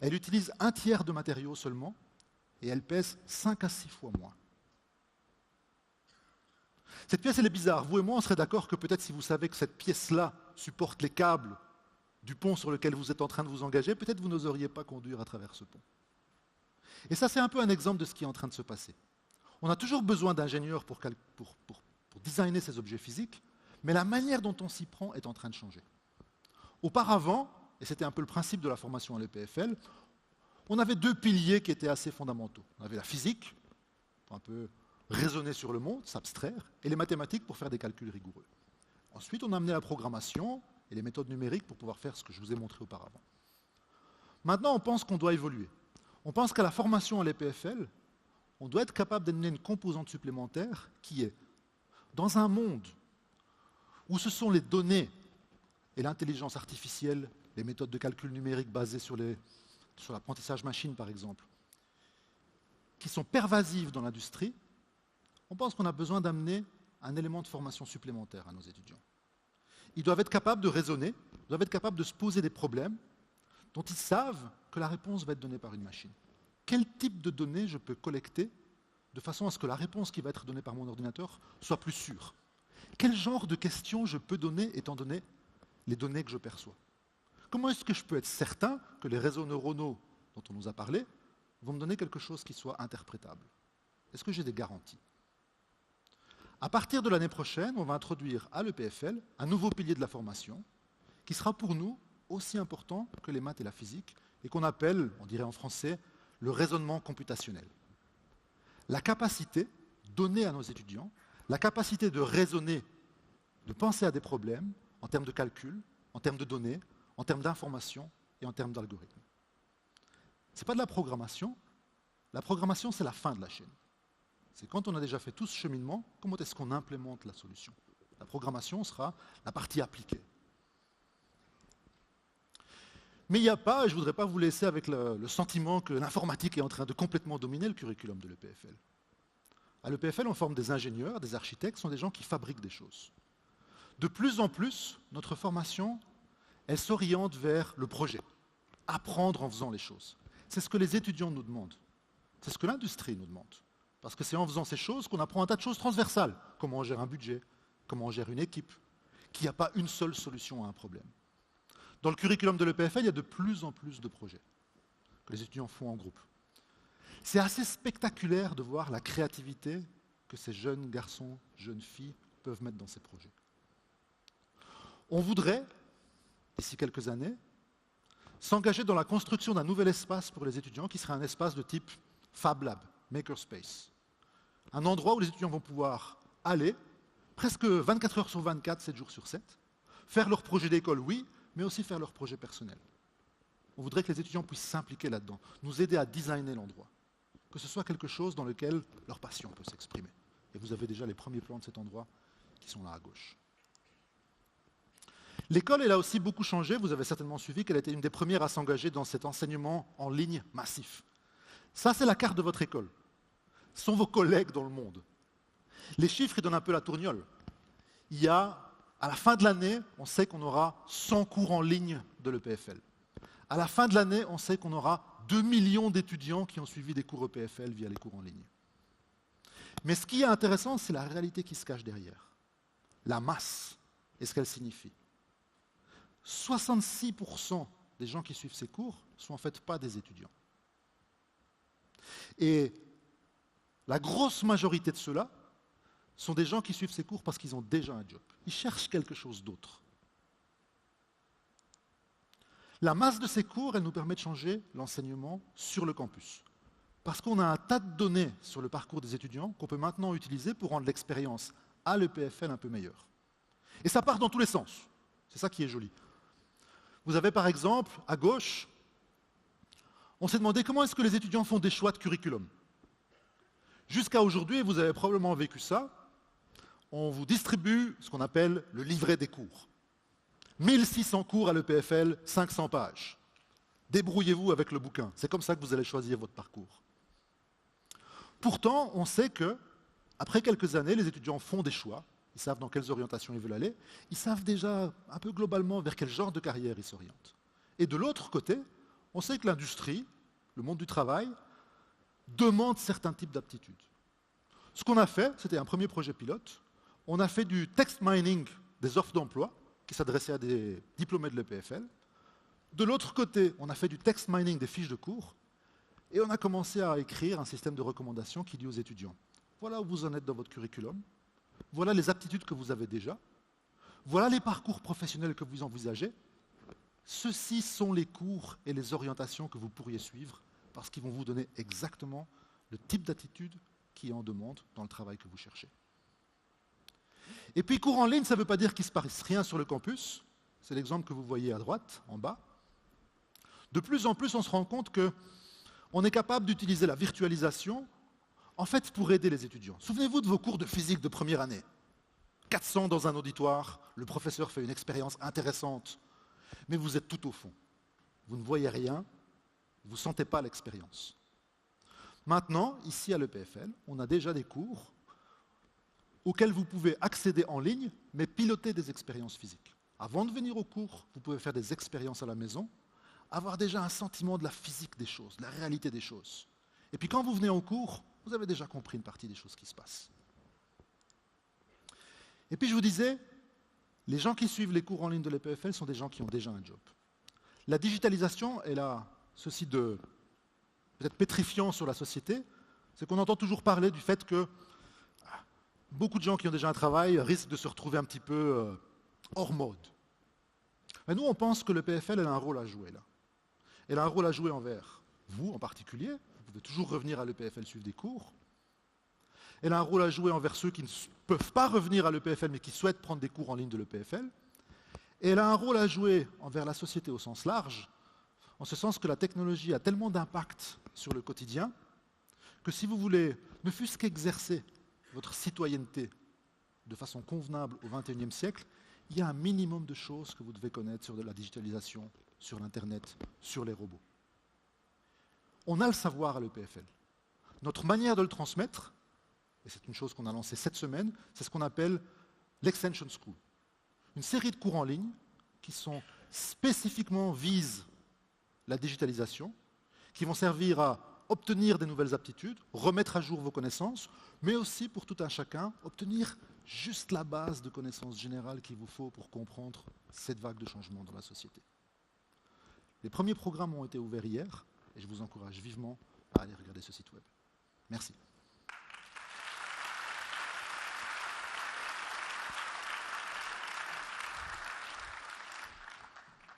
Elle utilise 1/3 de matériaux seulement et elle pèse 5 à 6 fois moins. Cette pièce, elle est bizarre. Vous et moi, on serait d'accord que peut-être si vous savez que cette pièce-là supporte les câbles du pont sur lequel vous êtes en train de vous engager, peut-être vous n'oseriez pas conduire à travers ce pont. Et ça, c'est un peu un exemple de ce qui est en train de se passer. On a toujours besoin d'ingénieurs pour designer ces objets physiques, mais la manière dont on s'y prend est en train de changer. Auparavant, et c'était un peu le principe de la formation à l'EPFL, on avait 2 piliers qui étaient assez fondamentaux. On avait la physique, pour un peu raisonner sur le monde, s'abstraire, et les mathématiques pour faire des calculs rigoureux. Ensuite, on a amené la programmation et les méthodes numériques pour pouvoir faire ce que je vous ai montré auparavant. Maintenant, on pense qu'on doit évoluer. On pense qu'à la formation à l'EPFL, on doit être capable d'amener une composante supplémentaire qui est, dans un monde où ce sont les données et l'intelligence artificielle, les méthodes de calcul numérique basées sur l'apprentissage machine par exemple, qui sont pervasives dans l'industrie, on pense qu'on a besoin d'amener un élément de formation supplémentaire à nos étudiants. Ils doivent être capables de raisonner, ils doivent être capables de se poser des problèmes dont ils savent que la réponse va être donnée par une machine. Quel type de données je peux collecter de façon à ce que la réponse qui va être donnée par mon ordinateur soit plus sûre? Quel genre de questions je peux donner étant donné les données que je perçois? Comment est-ce que je peux être certain que les réseaux neuronaux dont on nous a parlé vont me donner quelque chose qui soit interprétable? Est-ce que j'ai des garanties? À partir de l'année prochaine, on va introduire à l'EPFL un nouveau pilier de la formation qui sera pour nous aussi important que les maths et la physique et qu'on appelle, on dirait en français, le raisonnement computationnel. La capacité donnée à nos étudiants, la capacité de raisonner, de penser à des problèmes en termes de calcul, en termes de données, en termes d'information et en termes d'algorithmes. Ce n'est pas de la programmation c'est la fin de la chaîne. C'est quand on a déjà fait tout ce cheminement, comment est-ce qu'on implémente la solution? La programmation sera la partie appliquée. Mais il n'y a pas, et je ne voudrais pas vous laisser avec le sentiment que l'informatique est en train de complètement dominer le curriculum de l'EPFL. À l'EPFL, on forme des ingénieurs, des architectes, ce sont des gens qui fabriquent des choses. De plus en plus, notre formation, elle s'oriente vers le projet, apprendre en faisant les choses. c'est ce que les étudiants nous demandent. C'est ce que l'industrie nous demande. Parce que c'est en faisant ces choses qu'on apprend un tas de choses transversales. Comment on gère un budget, comment on gère une équipe, qu'il n'y a pas une seule solution à un problème. Dans le curriculum de l'EPFL, il y a de plus en plus de projets que les étudiants font en groupe. C'est assez spectaculaire de voir la créativité que ces jeunes garçons, jeunes filles peuvent mettre dans ces projets. On voudrait, d'ici quelques années, s'engager dans la construction d'un nouvel espace pour les étudiants qui serait un espace de type Fab Lab, Makerspace. Un endroit où les étudiants vont pouvoir aller, presque 24 heures sur 24, 7 jours sur 7, faire leur projet d'école, oui, mais aussi faire leur projet personnel. On voudrait que les étudiants puissent s'impliquer là-dedans, nous aider à designer l'endroit, que ce soit quelque chose dans lequel leur passion peut s'exprimer. Et vous avez déjà les premiers plans de cet endroit qui sont là à gauche. L'école, elle a aussi beaucoup changé. Vous avez certainement suivi qu'elle était une des premières à s'engager dans cet enseignement en ligne massif. Ça, c'est la carte de votre école. Ce sont vos collègues dans le monde. Les chiffres, ils donnent un peu la tourniole. Il y a, à la fin de l'année, on sait qu'on aura 100 cours en ligne de l'EPFL. À la fin de l'année, on sait qu'on aura 2 millions d'étudiants qui ont suivi des cours EPFL via les cours en ligne. Mais ce qui est intéressant, c'est la réalité qui se cache derrière. La masse et ce qu'elle signifie. 66% des gens qui suivent ces cours ne sont en fait pas des étudiants. Et la grosse majorité de ceux-là sont des gens qui suivent ces cours parce qu'ils ont déjà un job. Ils cherchent quelque chose d'autre. La masse de ces cours, elle nous permet de changer l'enseignement sur le campus. Parce qu'on a un tas de données sur le parcours des étudiants qu'on peut maintenant utiliser pour rendre l'expérience à l'EPFL un peu meilleure. Et ça part dans tous les sens. C'est ça qui est joli. Vous avez par exemple, à gauche, on s'est demandé comment est-ce que les étudiants font des choix de curriculum. Jusqu'à aujourd'hui, vous avez probablement vécu ça, on vous distribue ce qu'on appelle le livret des cours. 1600 cours à l'EPFL, 500 pages. Débrouillez-vous avec le bouquin, c'est comme ça que vous allez choisir votre parcours. Pourtant, on sait que, après quelques années, les étudiants font des choix. Ils savent dans quelles orientations ils veulent aller. Ils savent déjà un peu globalement vers quel genre de carrière ils s'orientent. Et de l'autre côté, on sait que l'industrie, le monde du travail, demande certains types d'aptitudes. Ce qu'on a fait, c'était un premier projet pilote. On a fait du text mining des offres d'emploi qui s'adressaient à des diplômés de l'EPFL. De l'autre côté, on a fait du text mining des fiches de cours. Et on a commencé à écrire un système de recommandation qui dit aux étudiants, voilà où vous en êtes dans votre curriculum. Voilà les aptitudes que vous avez déjà. Voilà les parcours professionnels que vous envisagez. Ceux-ci sont les cours et les orientations que vous pourriez suivre parce qu'ils vont vous donner exactement le type d'attitude qui est en demande dans le travail que vous cherchez. Et puis, cours en ligne, ça ne veut pas dire qu'il ne se passe rien sur le campus. C'est l'exemple que vous voyez à droite, en bas. De plus en plus, on se rend compte qu'on est capable d'utiliser la virtualisation en fait, pour aider les étudiants. Souvenez-vous de vos cours de physique de première année. 400 dans un auditoire, le professeur fait une expérience intéressante, mais vous êtes tout au fond. Vous ne voyez rien, vous ne sentez pas l'expérience. Maintenant, ici à l'EPFL, on a déjà des cours auxquels vous pouvez accéder en ligne, mais piloter des expériences physiques. Avant de venir au cours, vous pouvez faire des expériences à la maison, avoir déjà un sentiment de la physique des choses, de la réalité des choses. Et puis quand vous venez au cours, vous avez déjà compris une partie des choses qui se passent. Et puis je vous disais, les gens qui suivent les cours en ligne de l'EPFL sont des gens qui ont déjà un job. La digitalisation, elle a ceci de peut-être pétrifiant sur la société, c'est qu'on entend toujours parler du fait que beaucoup de gens qui ont déjà un travail risquent de se retrouver un petit peu hors mode. Mais nous, on pense que l'EPFL a un rôle à jouer là. Elle a un rôle à jouer envers vous en particulier. Vous pouvez toujours revenir à l'EPFL suivre des cours. Elle a un rôle à jouer envers ceux qui ne peuvent pas revenir à l'EPFL mais qui souhaitent prendre des cours en ligne de l'EPFL. Et elle a un rôle à jouer envers la société au sens large, en ce sens que la technologie a tellement d'impact sur le quotidien que si vous voulez, ne fût-ce qu'exercer votre citoyenneté de façon convenable au XXIe siècle, il y a un minimum de choses que vous devez connaître sur la digitalisation, sur l'Internet, sur les robots. On a le savoir à l'EPFL. Notre manière de le transmettre, et c'est une chose qu'on a lancée cette semaine, c'est ce qu'on appelle l'Extension School. Une série de cours en ligne qui sont spécifiquement visent la digitalisation, qui vont servir à obtenir des nouvelles aptitudes, remettre à jour vos connaissances, mais aussi pour tout un chacun, obtenir juste la base de connaissances générales qu'il vous faut pour comprendre cette vague de changement dans la société. Les premiers programmes ont été ouverts hier et je vous encourage vivement à aller regarder ce site web. Merci.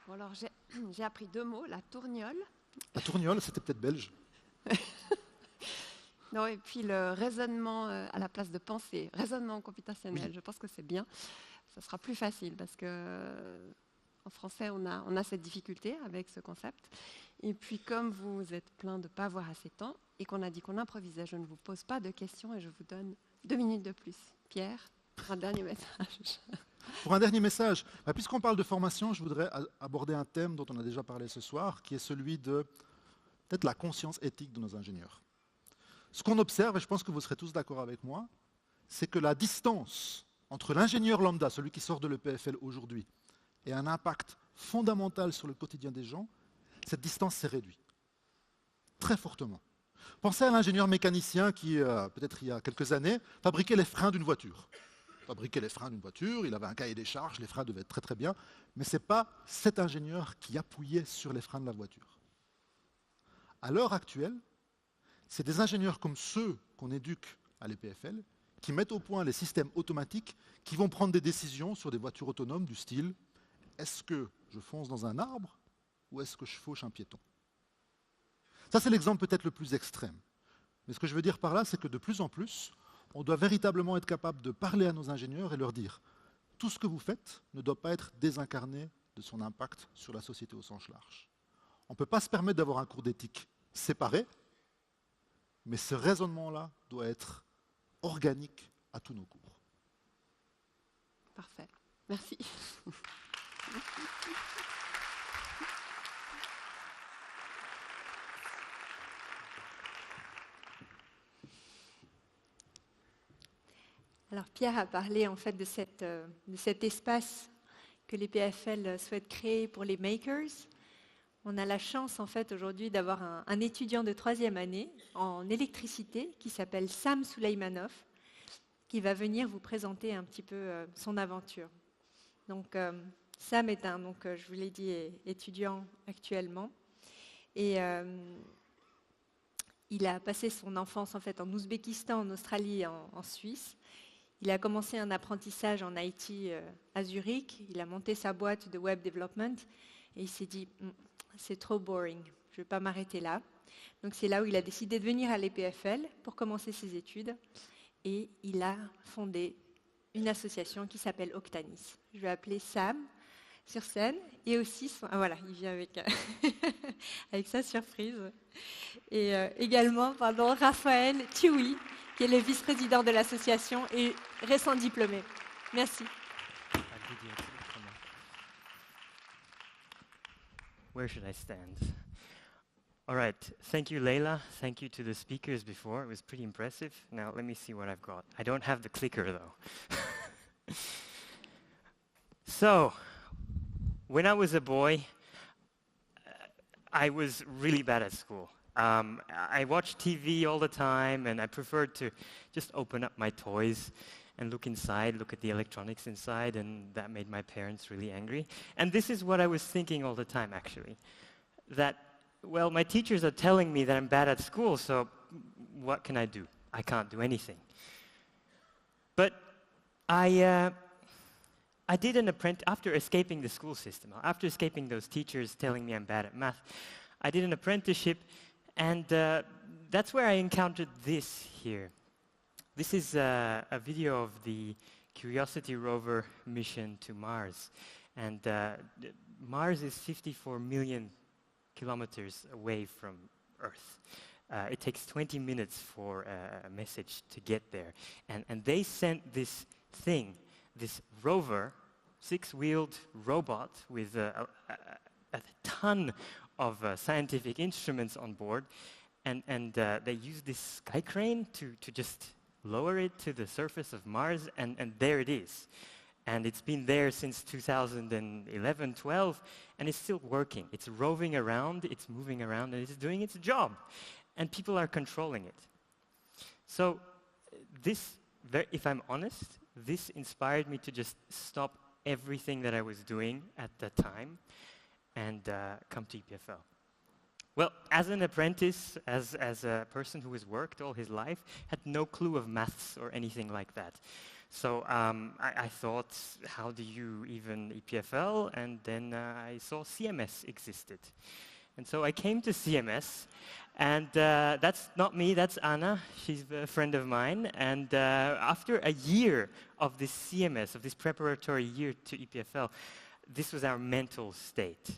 Bon, alors j'ai appris 2 mots, la tourniole. La tourniole, c'était peut-être belge. Non, et puis le raisonnement à la place de pensée, raisonnement computationnel, Oui. je pense que c'est bien. Ça sera plus facile parce que en français, on a cette difficulté avec ce concept. Et puis comme vous êtes plein de ne pas avoir assez de temps et qu'on a dit qu'on improvisait, je ne vous pose pas de questions et je vous donne 2 minutes de plus. Pierre, un dernier message. Pour un dernier message, puisqu'on parle de formation, je voudrais aborder un thème dont on a déjà parlé ce soir, qui est celui de peut-être la conscience éthique de nos ingénieurs. Ce qu'on observe, et je pense que vous serez tous d'accord avec moi, c'est que la distance entre l'ingénieur lambda, celui qui sort de l'EPFL aujourd'hui, et un impact fondamental sur le quotidien des gens, cette distance s'est réduite. Très fortement. Pensez à l'ingénieur mécanicien qui, peut-être il y a quelques années, fabriquait les freins d'une voiture. Il avait un cahier des charges, les freins devaient être très très bien, mais ce n'est pas cet ingénieur qui appuyait sur les freins de la voiture. À l'heure actuelle, c'est des ingénieurs comme ceux qu'on éduque à l'EPFL qui mettent au point les systèmes automatiques qui vont prendre des décisions sur des voitures autonomes du style « est-ce que je fonce dans un arbre ou est-ce que je fauche un piéton ?» Ça, c'est l'exemple peut-être le plus extrême. Mais ce que je veux dire par là, c'est que de plus en plus, on doit véritablement être capable de parler à nos ingénieurs et leur dire « tout ce que vous faites ne doit pas être désincarné de son impact sur la société au sens large. » On ne peut pas se permettre d'avoir un cours d'éthique séparé, mais ce raisonnement-là doit être organique à tous nos cours. Parfait. Merci. Alors Pierre a parlé en fait de cet espace que l'EPFL souhaite créer pour les makers. On a la chance en fait aujourd'hui d'avoir un étudiant de 3e année en électricité qui s'appelle Sam Suleimanov, qui va venir vous présenter un petit peu son aventure. Donc Sam est je vous l'ai dit, étudiant actuellement et il a passé son enfance en fait en Ouzbékistan, en Australie et en Suisse. Il a commencé un apprentissage en IT à Zurich. Il a monté sa boîte de web development et il s'est dit c'est trop boring, je ne vais pas m'arrêter là. Donc c'est là où il a décidé de venir à l'EPFL pour commencer ses études et il a fondé une association qui s'appelle Octanis. Je vais appeler Sam sur scène et aussi, voilà, il vient avec, avec sa surprise. Et également, Raphaël Tioui, qui est le vice-président de l'association et récent diplômé. Merci. Where should I stand? All right. Thank you, Leila. Thank you to the speakers before. It was pretty impressive. Now, let me see what I've got. I don't have the clicker, though. So, when I was a boy, I was really bad at school. I watched TV all the time, and I preferred to just open up my toys and look inside, look at the electronics inside, and that made my parents really angry. And this is what I was thinking all the time, actually, that, well, my teachers are telling me that I'm bad at school, so what can I do? I can't do anything. But I did an apprentice, after escaping the school system, after escaping those teachers telling me I'm bad at math, I did an apprenticeship, and that's where I encountered this here. This is a video of the Curiosity rover mission to Mars. And Mars is 54 million kilometers away from Earth. It takes 20 minutes for a message to get there. And they sent this thing, this rover, 6-wheeled robot with a ton of scientific instruments on board. And they used this sky crane to just lower it to the surface of Mars, and there it is. And it's been there since 2011, 12, and it's still working. It's roving around, it's moving around, and it's doing its job. And people are controlling it. So this, if I'm honest, this inspired me to just stop everything that I was doing at that time and come to EPFL. Well, as an apprentice, as a person who has worked all his life, had no clue of maths or anything like that. So I thought, how do you even EPFL? And then I saw CMS existed. And so I came to CMS, and that's not me, that's Anna. She's a friend of mine. And after a year of this CMS, of this preparatory year to EPFL, this was our mental state.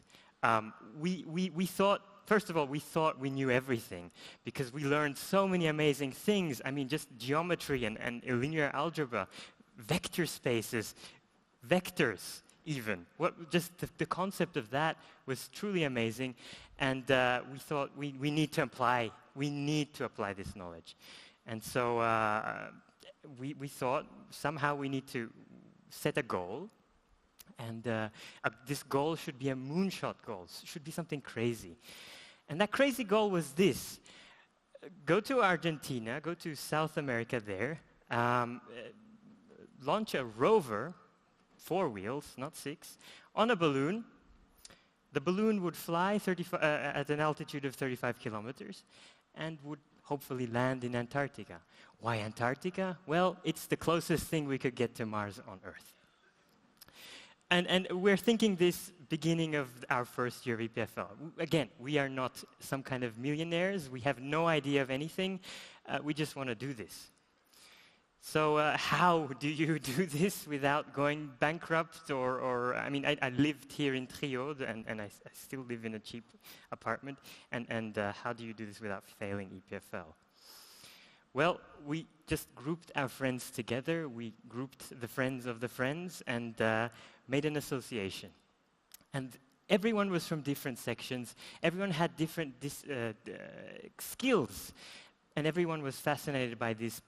We thought, first of all, we thought we knew everything because we learned so many amazing things. I mean, just geometry and linear algebra, vector spaces, vectors even. Just the concept of that was truly amazing. And we thought we need to apply this knowledge. And so we thought somehow we need to set a goal. And this goal should be a moonshot goal. It should be something crazy. And that crazy goal was this. Go to Argentina, go to South America there, launch a rover, 4 wheels, not 6, on a balloon. The balloon would fly at an altitude of 35 kilometers and would hopefully land in Antarctica. Why Antarctica? Well, it's the closest thing we could get to Mars on Earth. And we're thinking this beginning of our first year of EPFL. Again, we are not some kind of millionaires. We have no idea of anything. We just want to do this. So how do you do this without going bankrupt? I mean, I lived here in Triode, and I still live in a cheap apartment. And how do you do this without failing EPFL? Well, we just grouped our friends together. We grouped the friends of the friends and made an association. And everyone was from different sections. Everyone had different skills. And everyone was fascinated by this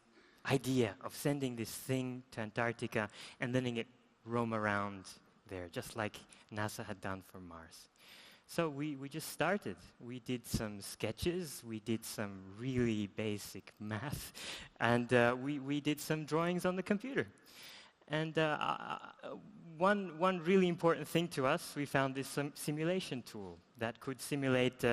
idea of sending this thing to Antarctica and letting it roam around there, just like NASA had done for Mars. So we just started. We did some sketches, we did some really basic math, and we did some drawings on the computer. And one really important thing to us, we found this simulation tool that could simulate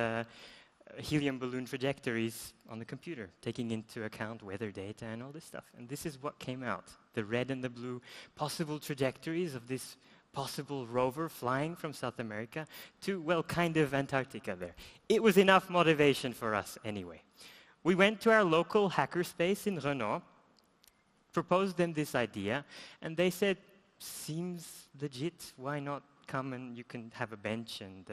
helium balloon trajectories on the computer, taking into account weather data and all this stuff. And this is what came out, the red and the blue possible trajectories of this possible rover flying from South America to, well, kind of Antarctica there. It was enough motivation for us anyway. We went to our local hackerspace in Renault, proposed them this idea, and they said, seems legit, why not come and you can have a bench and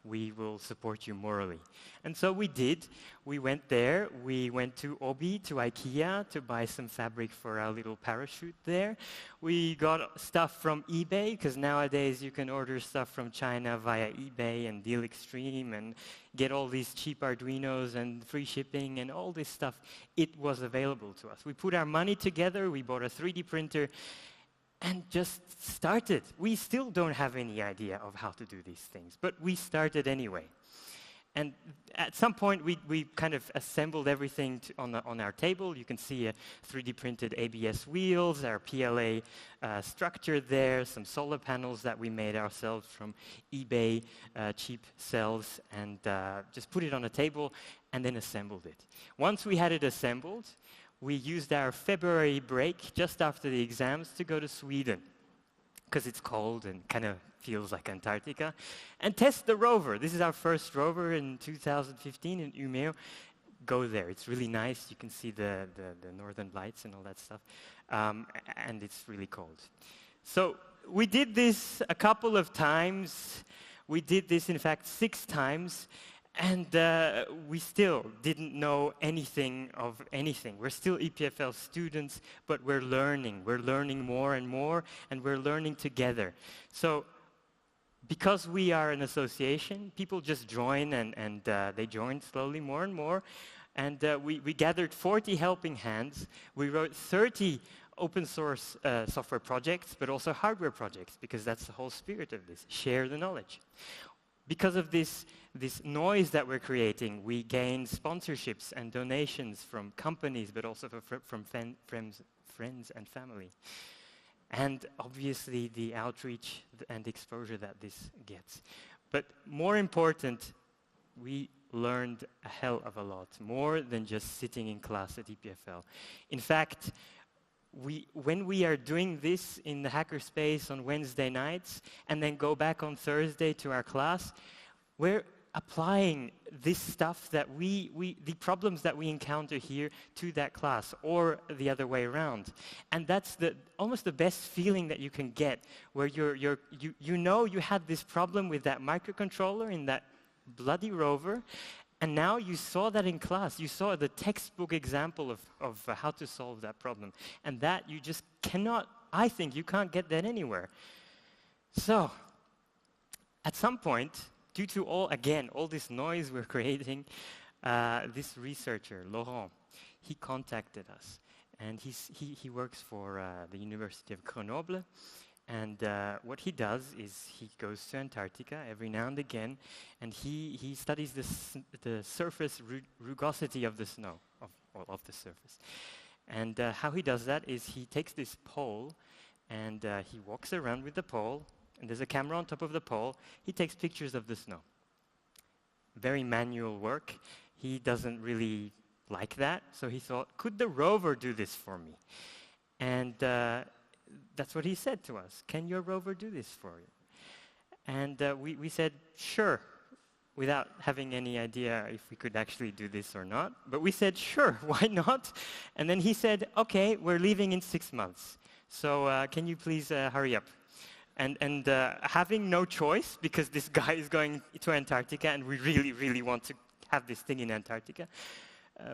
we will support you morally. And so we did. We went there. We went to Obi, to IKEA, to buy some fabric for our little parachute there. We got stuff from eBay, because nowadays you can order stuff from China via eBay and Deal Extreme and get all these cheap Arduinos and free shipping and all this stuff. It was available to us. We put our money together. We bought a 3D printer and just started. We still don't have any idea of how to do these things, but we started anyway. And at some point, we kind of assembled everything on our table. You can see a 3D printed ABS wheels, our PLA structure there, some solar panels that we made ourselves from eBay, cheap cells, and just put it on a table and then assembled it. Once we had it assembled, we used our February break just after the exams to go to Sweden, because it's cold and kind of feels like Antarctica, and test the rover. This is our first rover in 2015 in Umeå. Go there. It's really nice. You can see the northern lights and all that stuff, and it's really cold. So we did this a couple of times. We did this, in fact, 6 times. And we still didn't know anything of anything. We're still EPFL students, but we're learning. We're learning more and more, and we're learning together. So because we are an association, people just join, and they join slowly more and more. And we gathered 40 helping hands. We wrote 30 open source software projects, but also hardware projects, because that's the whole spirit of this, share the knowledge. Because of this noise that we're creating, we gain sponsorships and donations from companies, but also from friends and family. And obviously the outreach and exposure that this gets. But more important, we learned a hell of a lot, more than just sitting in class at EPFL. In fact, when we are doing this in the hackerspace on Wednesday nights and then go back on Thursday to our class, we're applying this stuff that the problems that we encounter here to that class, or the other way around. And that's almost the best feeling that you can get, where you know you had this problem with that microcontroller in that bloody rover, and now you saw that in class. You saw the textbook example of how to solve that problem. And that you just cannot, I think you can't get that anywhere. So, at some point, due to all this noise we're creating, this researcher, Laurent, he contacted us. And he works for the University of Grenoble. And what he does is he goes to Antarctica every now and again, and he studies the surface rugosity of the snow, of the surface. And how he does that is he takes this pole, and he walks around with the pole, and there's a camera on top of the pole. He takes pictures of the snow. Very manual work. He doesn't really like that, so he thought, could the rover do this for me? And that's what he said to us. Can your rover do this for you? And we said, sure, without having any idea if we could actually do this or not. But we said, sure, why not? And then he said, okay, we're leaving in 6 months. So can you please hurry up? And having no choice, because this guy is going to Antarctica and we really, really want to have this thing in Antarctica,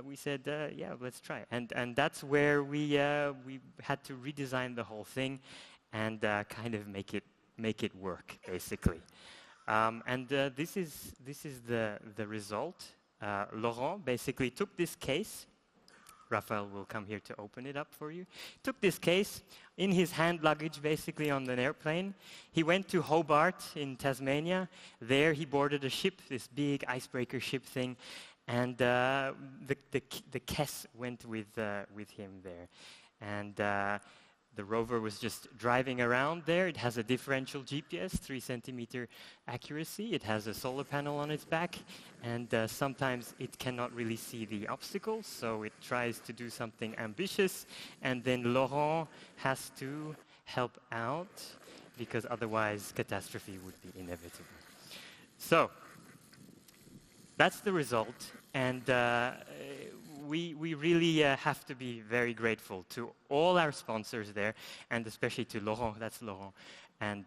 we said, yeah, let's try. And that's where we had to redesign the whole thing and kind of make it work, basically. And this is the result. Laurent basically took this case. Raphael will come here to open it up for you. Took this case in his hand luggage, basically on an airplane. He went to Hobart in Tasmania. There he boarded a ship, this big icebreaker ship thing. And the Kess went with him there. And the rover was just driving around there. It has a differential GPS, 3 centimeter accuracy. It has a solar panel on its back. And sometimes it cannot really see the obstacles, so it tries to do something ambitious. And then Laurent has to help out, because otherwise catastrophe would be inevitable. So, that's the result, and we really have to be very grateful to all our sponsors there, and especially to Laurent, that's Laurent, and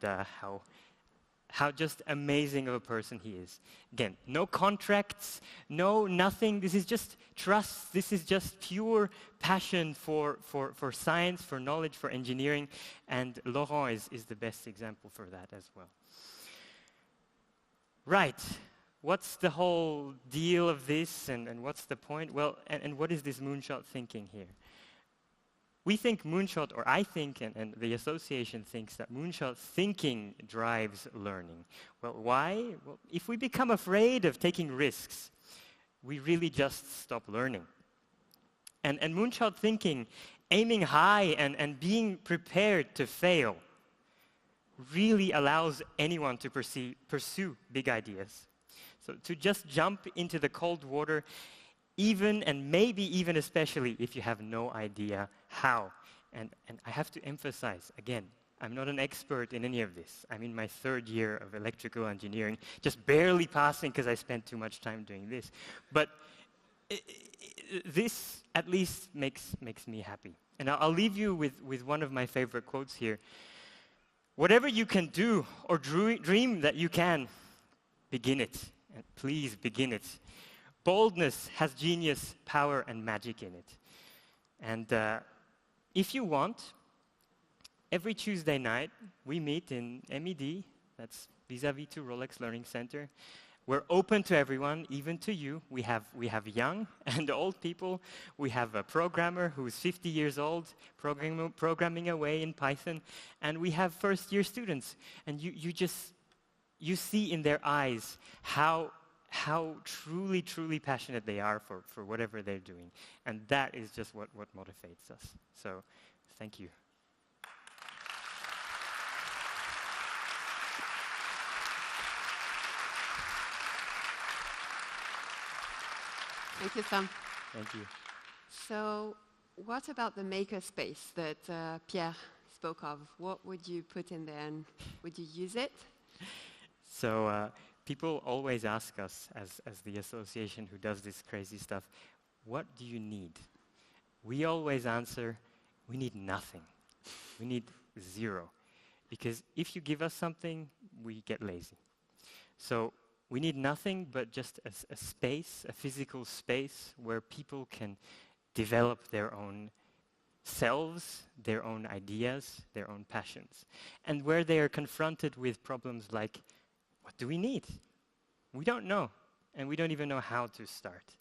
how just amazing of a person he is. Again, no contracts, no nothing. This is just trust. This is just pure passion for science, for knowledge, for engineering, and Laurent is the best example for that as well. Right. What's the whole deal of this, and what's the point? Well, and what is this moonshot thinking here? We think moonshot, or I think, and the association thinks that moonshot thinking drives learning. Well, why? Well, if we become afraid of taking risks, we really just stop learning. And moonshot thinking, aiming high and being prepared to fail, really allows anyone to pursue big ideas. So to just jump into the cold water, even and maybe even especially if you have no idea how. And I have to emphasize, again, I'm not an expert in any of this. I'm in my 3rd year of electrical engineering, just barely passing because I spent too much time doing this. But this at least makes me happy. And I'll leave you with one of my favorite quotes here. Whatever you can do or dream that you can, begin it. And please begin it. Boldness has genius, power, and magic in it. And if you want, every Tuesday night, we meet in MED, that's vis-a-vis to Rolex Learning Center. we're open to everyone, even to you. We have young and old people. We have a programmer who's 50 years old programming away in Python. And we have first-year students. And you see in their eyes how truly, truly passionate they are for whatever they're doing. And that is just what motivates us. So thank you. Thank you, Sam. Thank you. So what about the makerspace that Pierre spoke of? What would you put in there, and would you use it? So people always ask us, as the association who does this crazy stuff, what do you need? We always answer, we need nothing. We need zero. Because if you give us something, we get lazy. So we need nothing but just a space, a physical space where people can develop their own selves, their own ideas, their own passions. And where they are confronted with problems like, what do we need? We don't know, and we don't even know how to start.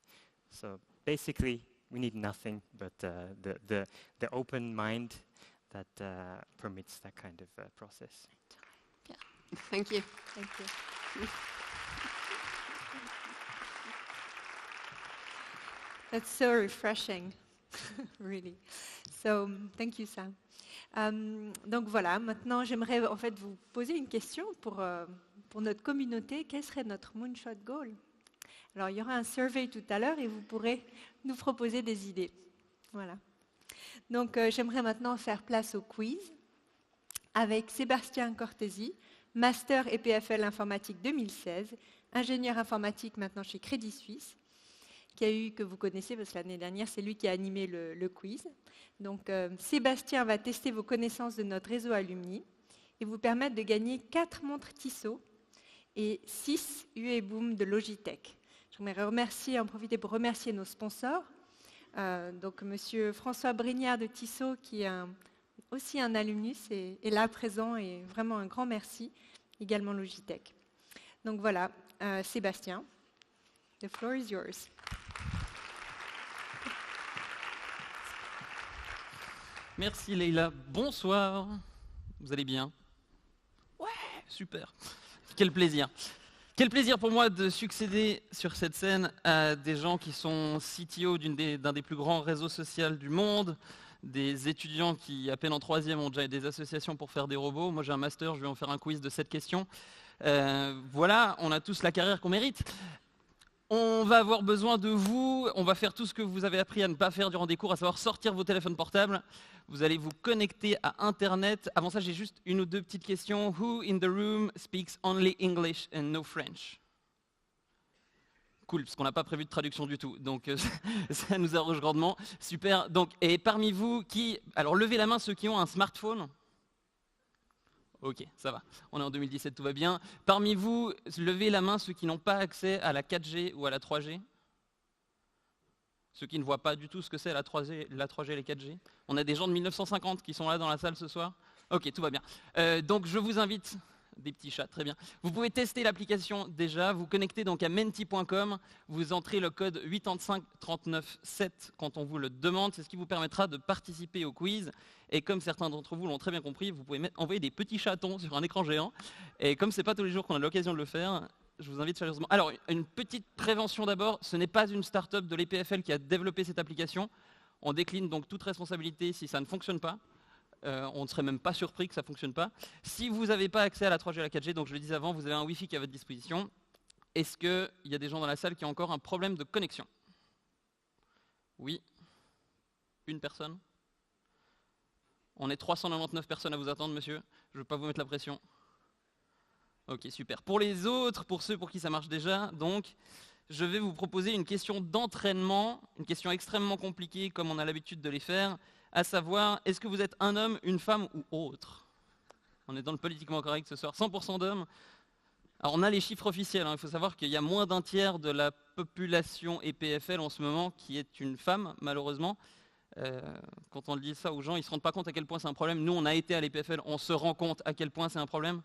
So basically, we need nothing but the open mind that permits that kind of process. Yeah. Thank you. Thank you. That's so refreshing, really. So, thank you, Sam. Donc voilà, maintenant j'aimerais en fait vous poser une question pour notre communauté. Quel serait notre moonshot goal? Alors il y aura un survey tout à l'heure et vous pourrez nous proposer des idées. Voilà. Donc j'aimerais maintenant faire place au quiz avec Sébastien Cortési, Master EPFL Informatique 2016, ingénieur informatique maintenant chez Crédit Suisse, que vous connaissez parce que l'année dernière, c'est lui qui a animé le quiz. Donc, Sébastien va tester vos connaissances de notre réseau alumni et vous permettre de gagner 4 montres Tissot et 6 UE Boom de Logitech. J'aimerais en profiter pour remercier nos sponsors. Donc, Monsieur François Brignard de Tissot, qui est aussi un alumnus, est là présent et vraiment un grand merci. Également Logitech. Donc voilà, Sébastien, the floor is yours. Merci Leïla, bonsoir, vous allez bien? Ouais, super, quel plaisir. Quel plaisir pour moi de succéder sur cette scène à des gens qui sont CTO d'un des plus grands réseaux sociaux du monde, des étudiants qui, à peine en 3e, ont déjà des associations pour faire des robots. Moi j'ai un master, je vais en faire un quiz de 7 questions. Voilà, on a tous la carrière qu'on mérite. On va avoir besoin de vous, on va faire tout ce que vous avez appris à ne pas faire durant des cours, à savoir sortir vos téléphones portables. Vous allez vous connecter à Internet. Avant ça, j'ai juste une ou deux petites questions. Who in the room speaks only English and no French? Cool, parce qu'on n'a pas prévu de traduction du tout, donc ça nous arrange grandement. Super, donc, et parmi vous, alors levez la main ceux qui ont un smartphone. Ok, ça va. On est en 2017, tout va bien. Parmi vous, levez la main ceux qui n'ont pas accès à la 4G ou à la 3G. Ceux qui ne voient pas du tout ce que c'est la 3G et la 4G. On a des gens de 1950 qui sont là dans la salle ce soir. Ok, tout va bien. Donc je vous invite, des petits chats, très bien. Vous pouvez tester l'application déjà, vous connectez donc à menti.com, vous entrez le code 85397 quand on vous le demande, c'est ce qui vous permettra de participer au quiz. Et comme certains d'entre vous l'ont très bien compris, vous pouvez envoyer des petits chatons sur un écran géant. Et comme ce n'est pas tous les jours qu'on a l'occasion de le faire, je vous invite sérieusement. Alors, une petite prévention d'abord, ce n'est pas une start-up de l'EPFL qui a développé cette application. On décline donc toute responsabilité si ça ne fonctionne pas. On ne serait même pas surpris que ça ne fonctionne pas. Si vous n'avez pas accès à la 3G et à la 4G, donc je le disais avant, vous avez un Wi-Fi qui est à votre disposition. Est-ce qu'il y a des gens dans la salle qui ont encore un problème de connexion? Oui. Une personne? On est 399 personnes à vous attendre, monsieur. Je ne veux pas vous mettre la pression. Ok, super. Pour les autres, pour ceux pour qui ça marche déjà, donc, je vais vous proposer une question d'entraînement, une question extrêmement compliquée comme on a l'habitude de les faire, à savoir, est-ce que vous êtes un homme, une femme ou autre? On est dans le politiquement correct ce soir, 100% d'hommes. Alors on a les chiffres officiels, hein. Il faut savoir qu'il y a moins d'un tiers de la population EPFL en ce moment qui est une femme, malheureusement. Quand on dit ça aux gens, ils ne se rendent pas compte à quel point c'est un problème. Nous, on a été à l'EPFL, on se rend compte à quel point c'est un problème.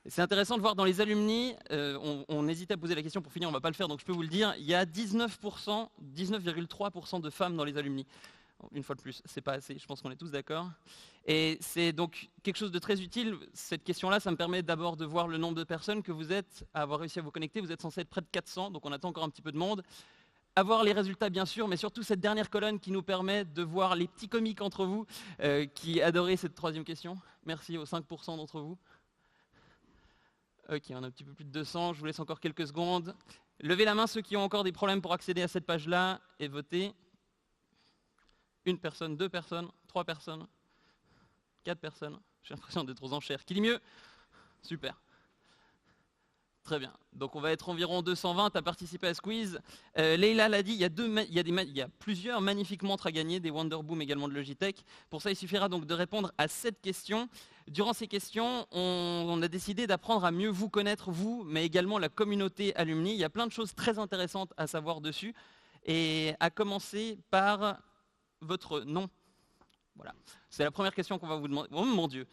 C'est intéressant de voir dans les alumni, on hésitait à poser la question pour finir, on ne va pas le faire, donc je peux vous le dire, il y a 19,3% de femmes dans les alumni. Une fois de plus, c'est pas assez, je pense qu'on est tous d'accord. Et c'est donc quelque chose de très utile. Cette question-là, ça me permet d'abord de voir le nombre de personnes que vous êtes à avoir réussi à vous connecter. Vous êtes censé être près de 400, donc on attend encore un petit peu de monde. Avoir les résultats, bien sûr, mais surtout cette dernière colonne qui nous permet de voir les petits comiques entre vous qui adoraient cette troisième question. Merci aux 5% d'entre vous. Ok, on a un petit peu plus de 200, je vous laisse encore quelques secondes. Levez la main ceux qui ont encore des problèmes pour accéder à cette page-là et votez. 1 personne, 2 personnes, 3 personnes, 4 personnes. J'ai l'impression d'être aux enchères. Qui dit mieux? Super. Très bien. Donc on va être environ 220 à participer à ce quiz. Leïla l'a dit, il y a plusieurs magnifiques montres à gagner, des Wonderboom également de Logitech. Pour ça, il suffira donc de répondre à cette question. Durant ces questions, on a décidé d'apprendre à mieux vous connaître, vous, mais également la communauté alumni. Il y a plein de choses très intéressantes à savoir dessus. Et à commencer par votre nom. Voilà. C'est la première question qu'on va vous demander. Oh mon Dieu,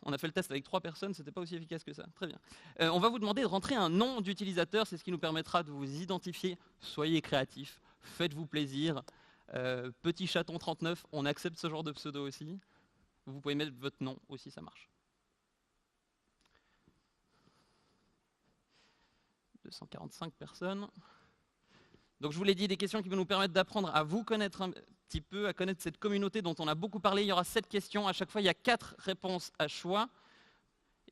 on a fait le test avec 3 personnes, c'était pas aussi efficace que ça. Très bien. On va vous demander de rentrer un nom d'utilisateur, c'est ce qui nous permettra de vous identifier. Soyez créatifs, faites-vous plaisir. Petit chaton 39, on accepte ce genre de pseudo aussi. Vous pouvez mettre votre nom aussi, ça marche. 245 personnes. Donc je vous l'ai dit, des questions qui vont nous permettre d'apprendre à vous connaître un petit peu, à connaître cette communauté dont on a beaucoup parlé. Il y aura 7 questions, à chaque fois il y a 4 réponses à choix.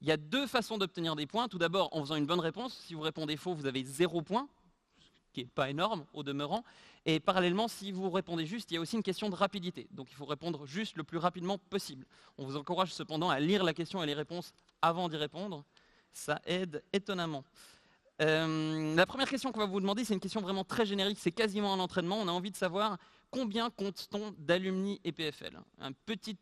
Il y a 2 façons d'obtenir des points. Tout d'abord en faisant une bonne réponse. Si vous répondez faux, vous avez 0 points, ce qui n'est pas énorme au demeurant. Et parallèlement, si vous répondez juste, il y a aussi une question de rapidité. Donc il faut répondre juste le plus rapidement possible. On vous encourage cependant à lire la question et les réponses avant d'y répondre. Ça aide étonnamment. La première question qu'on va vous demander, c'est une question vraiment très générique, c'est quasiment un entraînement. On a envie de savoir combien compte-t-on d'alumni EPFL? Un petit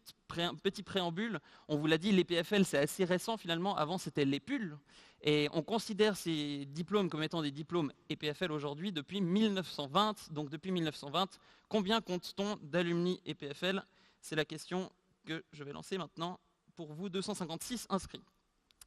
préambule, on vous l'a dit, l'EPFL c'est assez récent finalement, avant c'était l'EPUL, et on considère ces diplômes comme étant des diplômes EPFL aujourd'hui depuis 1920. Donc depuis 1920, combien compte-t-on d'alumni EPFL? C'est la question que je vais lancer maintenant pour vous, 256 inscrits.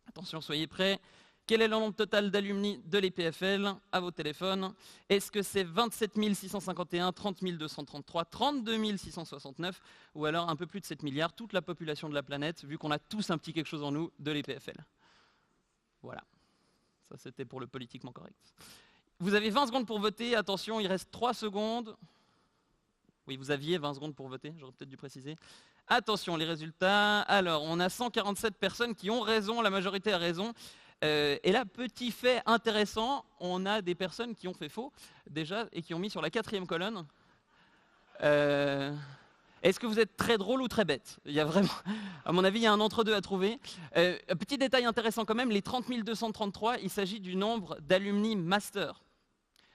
Attention, soyez prêts. Quel est le nombre total d'alumni de l'EPFL à vos téléphones? Est-ce que c'est 27 651, 30 233, 32 669 ou alors un peu plus de 7 milliards, toute la population de la planète, vu qu'on a tous un petit quelque chose en nous de l'EPFL? Voilà, ça c'était pour le politiquement correct. Vous avez 20 secondes pour voter, attention, il reste 3 secondes. Oui, vous aviez 20 secondes pour voter, j'aurais peut-être dû préciser. Attention, les résultats. Alors, on a 147 personnes qui ont raison, la majorité a raison. Et là, petit fait intéressant, on a des personnes qui ont fait faux déjà et qui ont mis sur la 4e colonne. Est-ce que vous êtes très drôle ou très bête? Il y a vraiment, à mon avis, il y a un entre-deux à trouver. Petit détail intéressant quand même, les 30 233, il s'agit du nombre d'alumni master.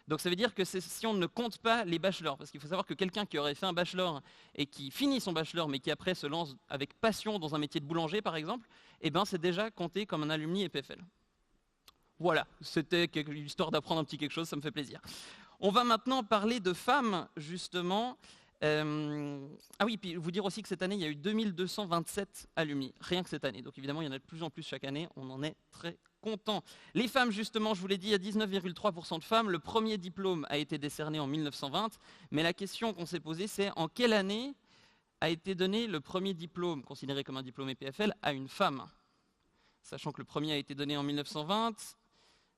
Donc ça veut dire que si on ne compte pas les bachelors, parce qu'il faut savoir que quelqu'un qui aurait fait un bachelor et qui finit son bachelor, mais qui après se lance avec passion dans un métier de boulanger par exemple, eh ben c'est déjà compté comme un alumni EPFL. Voilà, c'était l'histoire d'apprendre un petit quelque chose, ça me fait plaisir. On va maintenant parler de femmes, justement. Ah oui, puis vous dire aussi que cette année, il y a eu 2227 alumni, rien que cette année. Donc évidemment, il y en a de plus en plus chaque année, on en est très content. Les femmes, justement, je vous l'ai dit, il y a 19,3% de femmes. Le premier diplôme a été décerné en 1920, mais la question qu'on s'est posée, c'est en quelle année a été donné le premier diplôme, considéré comme un diplôme EPFL, à une femme? Sachant que le premier a été donné en 1920.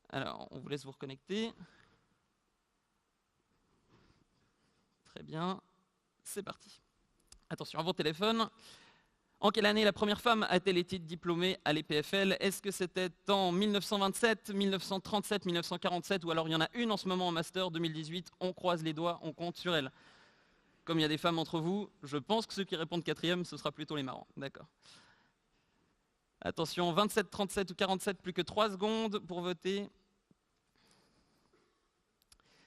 Alors, on vous laisse vous reconnecter. Très bien, c'est parti. Attention à vos téléphones. En quelle année la première femme a-t-elle été diplômée à l'EPFL? Est-ce que c'était en 1927, 1937, 1947 ou alors il y en a une en ce moment en master 2018? On croise les doigts, on compte sur elle. Comme il y a des femmes entre vous, je pense que ceux qui répondent 4e, ce sera plutôt les marrants. D'accord. Attention, 27, 37 ou 47, plus que 3 secondes pour voter.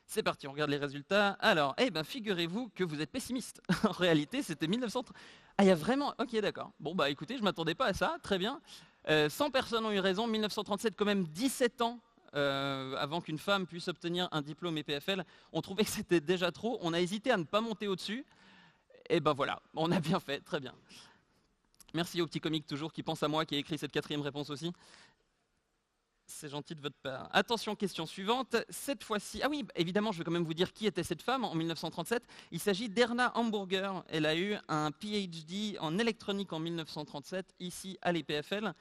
C'est parti, on regarde les résultats. Alors, figurez-vous que vous êtes pessimiste. En réalité, c'était 1930. Ah, il y a vraiment... Ok, d'accord. Bon, bah écoutez, je ne m'attendais pas à ça, très bien. 100 personnes ont eu raison. 1937, quand même 17 ans avant qu'une femme puisse obtenir un diplôme EPFL. On trouvait que c'était déjà trop. On a hésité à ne pas monter au-dessus. Et ben voilà, on a bien fait, très bien. Merci au petit comique toujours qui pense à moi, qui a écrit cette 4e réponse aussi. C'est gentil de votre part. Attention, question suivante. Cette fois-ci, ah oui, évidemment, je vais quand même vous dire qui était cette femme en 1937. Il s'agit d'Erna Hamburger. Elle a eu un PhD en électronique en 1937, ici à l'EPFL.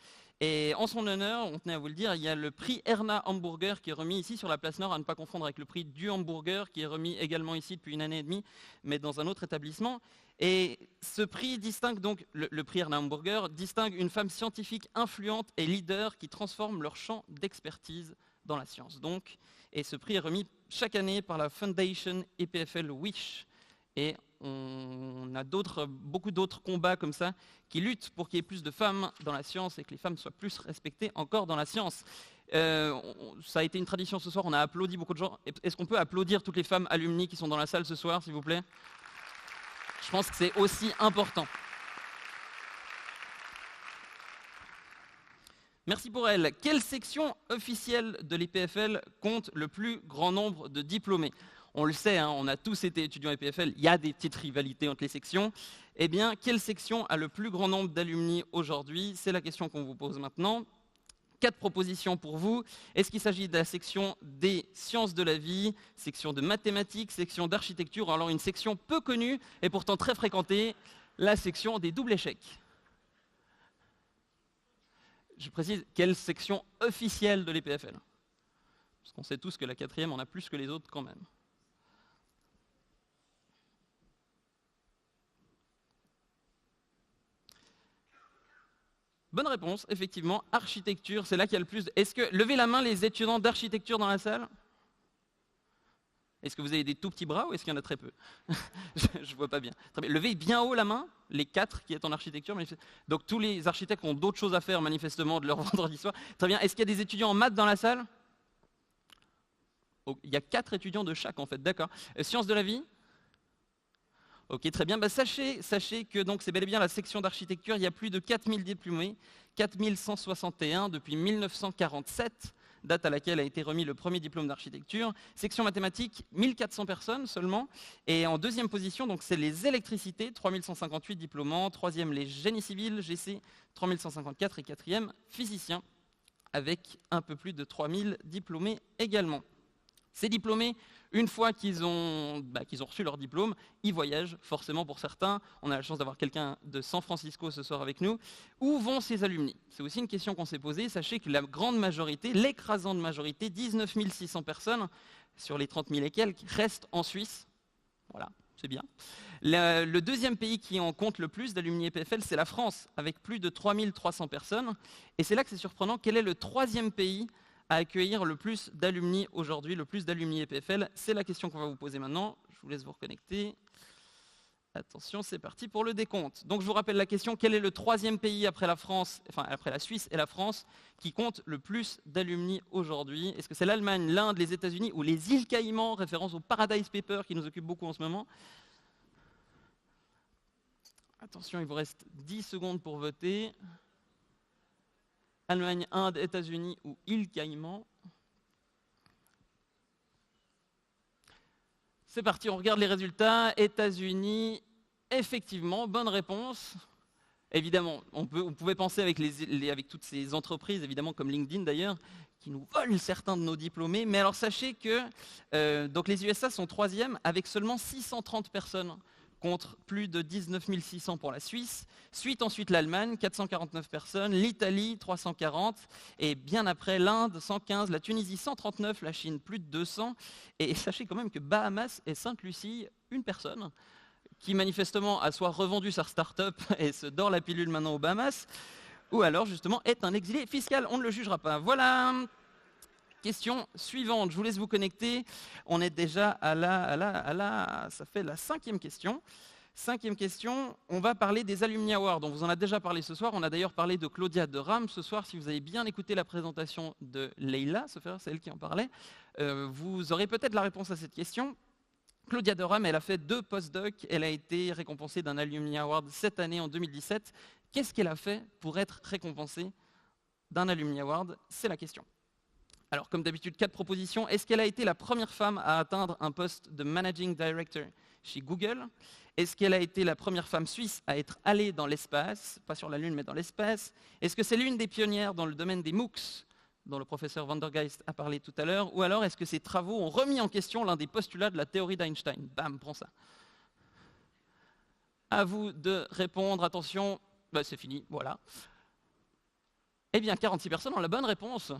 Et en son honneur, on tenait à vous le dire, il y a le prix Erna Hamburger qui est remis ici sur la place Nord, à ne pas confondre avec le prix du hamburger qui est remis également ici depuis une année et demie, mais dans un autre établissement. Et ce prix distingue donc, le prix Erna Hamburger distingue une femme scientifique influente et leader qui transforme leur champ d'expertise dans la science. Donc, et ce prix est remis chaque année par la Foundation EPFL Wish. Et on a beaucoup d'autres combats comme ça qui luttent pour qu'il y ait plus de femmes dans la science et que les femmes soient plus respectées encore dans la science. Ça a été une tradition ce soir, on a applaudi beaucoup de gens. Est-ce qu'on peut applaudir toutes les femmes alumni qui sont dans la salle ce soir, s'il vous plaît ? Je pense que c'est aussi important. Merci pour elle. Quelle section officielle de l'EPFL compte le plus grand nombre de diplômés ? On le sait, hein, on a tous été étudiants EPFL, il y a des petites rivalités entre les sections. Eh bien, quelle section a le plus grand nombre d'alumni aujourd'hui ? C'est la question qu'on vous pose maintenant. 4 propositions pour vous. Est-ce qu'il s'agit de la section des sciences de la vie, section de mathématiques, section d'architecture, alors une section peu connue et pourtant très fréquentée, la section des doubles échecs. Je précise, quelle section officielle de l'EPFL ? Parce qu'on sait tous que la 4e en a plus que les autres quand même. Bonne réponse, effectivement, architecture, c'est là qu'il y a le plus. Est-ce que, levez la main les étudiants d'architecture dans la salle ? Est-ce que vous avez des tout petits bras ou est-ce qu'il y en a très peu ? Je ne vois pas bien. Très bien. Levez bien haut la main, les 4 qui sont en architecture. Donc tous les architectes ont d'autres choses à faire manifestement de leur vendredi soir. Très bien. Est-ce qu'il y a des étudiants en maths dans la salle ? Oh, il y a 4 étudiants de chaque en fait, d'accord. Sciences de la vie ? Ok, très bien. Bah, sachez que donc c'est bel et bien la section d'architecture. Il y a plus de 4000 diplômés, 4161 depuis 1947, date à laquelle a été remis le premier diplôme d'architecture. Section mathématiques, 1400 personnes seulement. Et en deuxième position, donc c'est les électricités, 3158 diplômants. Troisième, les génies civils, GC, 3154. Et quatrième, physiciens, avec un peu plus de 3000 diplômés également. Ces diplômés, une fois qu'ils ont reçu leur diplôme, ils voyagent forcément pour certains. On a la chance d'avoir quelqu'un de San Francisco ce soir avec nous. Où vont ces alumni ? C'est aussi une question qu'on s'est posée. Sachez que la grande majorité, l'écrasante majorité, 19 600 personnes sur les 30 000 et quelques, restent en Suisse. Voilà, c'est bien. Le deuxième pays qui en compte le plus d'alumni EPFL, c'est la France, avec plus de 3 300 personnes. Et c'est là que c'est surprenant. Quel est le troisième pays à accueillir le plus d'alumni aujourd'hui, le plus d'alumni EPFL? C'est la question qu'on va vous poser maintenant. Je vous laisse vous reconnecter. Attention, c'est parti pour le décompte. Donc je vous rappelle la question, quel est le troisième pays après la France, enfin après la Suisse et la France, qui compte le plus d'alumni aujourd'hui? Est-ce que c'est l'Allemagne, l'Inde, les États-Unis ou les îles Caïmans, référence au Paradise Paper qui nous occupe beaucoup en ce moment? Attention, il vous reste 10 secondes pour voter. Allemagne, Inde, États-Unis ou îles Caïmans. C'est parti, on regarde les résultats. États-Unis, effectivement, bonne réponse. Évidemment, vous pouvez penser avec toutes ces entreprises, évidemment comme LinkedIn d'ailleurs, qui nous volent certains de nos diplômés. Mais alors sachez que donc les USA sont 3e avec seulement 630 personnes, contre plus de 19 600 pour la Suisse. Suite ensuite l'Allemagne, 449 personnes, l'Italie, 340, et bien après l'Inde, 115, la Tunisie, 139, la Chine, plus de 200. Et sachez quand même que Bahamas et Sainte-Lucie, une personne, qui manifestement a soit revendu sa start-up et se dort la pilule maintenant aux Bahamas, ou alors justement est un exilé fiscal, on ne le jugera pas. Voilà. Question suivante, je vous laisse vous connecter. On est déjà ça fait la 5e question. 5e question, on va parler des Alumni Awards. On vous en a déjà parlé ce soir. On a d'ailleurs parlé de Claudia de Ram ce soir. Si vous avez bien écouté la présentation de Leïla, c'est elle qui en parlait, vous aurez peut-être la réponse à cette question. Claudia de Ram, elle a fait 2 post-docs. Elle a été récompensée d'un Alumni Award cette année en 2017. Qu'est-ce qu'elle a fait pour être récompensée d'un Alumni Award? C'est la question. Alors, comme d'habitude, 4 propositions. Est-ce qu'elle a été la première femme à atteindre un poste de Managing Director chez Google? Est-ce qu'elle a été la première femme suisse à être allée dans l'espace? Pas sur la Lune, mais dans l'espace. Est-ce que c'est l'une des pionnières dans le domaine des MOOCs, dont le professeur Van der Geest a parlé tout à l'heure, ou alors est-ce que ces travaux ont remis en question l'un des postulats de la théorie d'Einstein? Bam, prends ça. À vous de répondre, attention, c'est fini, voilà. Eh bien, 46 personnes ont la bonne réponse.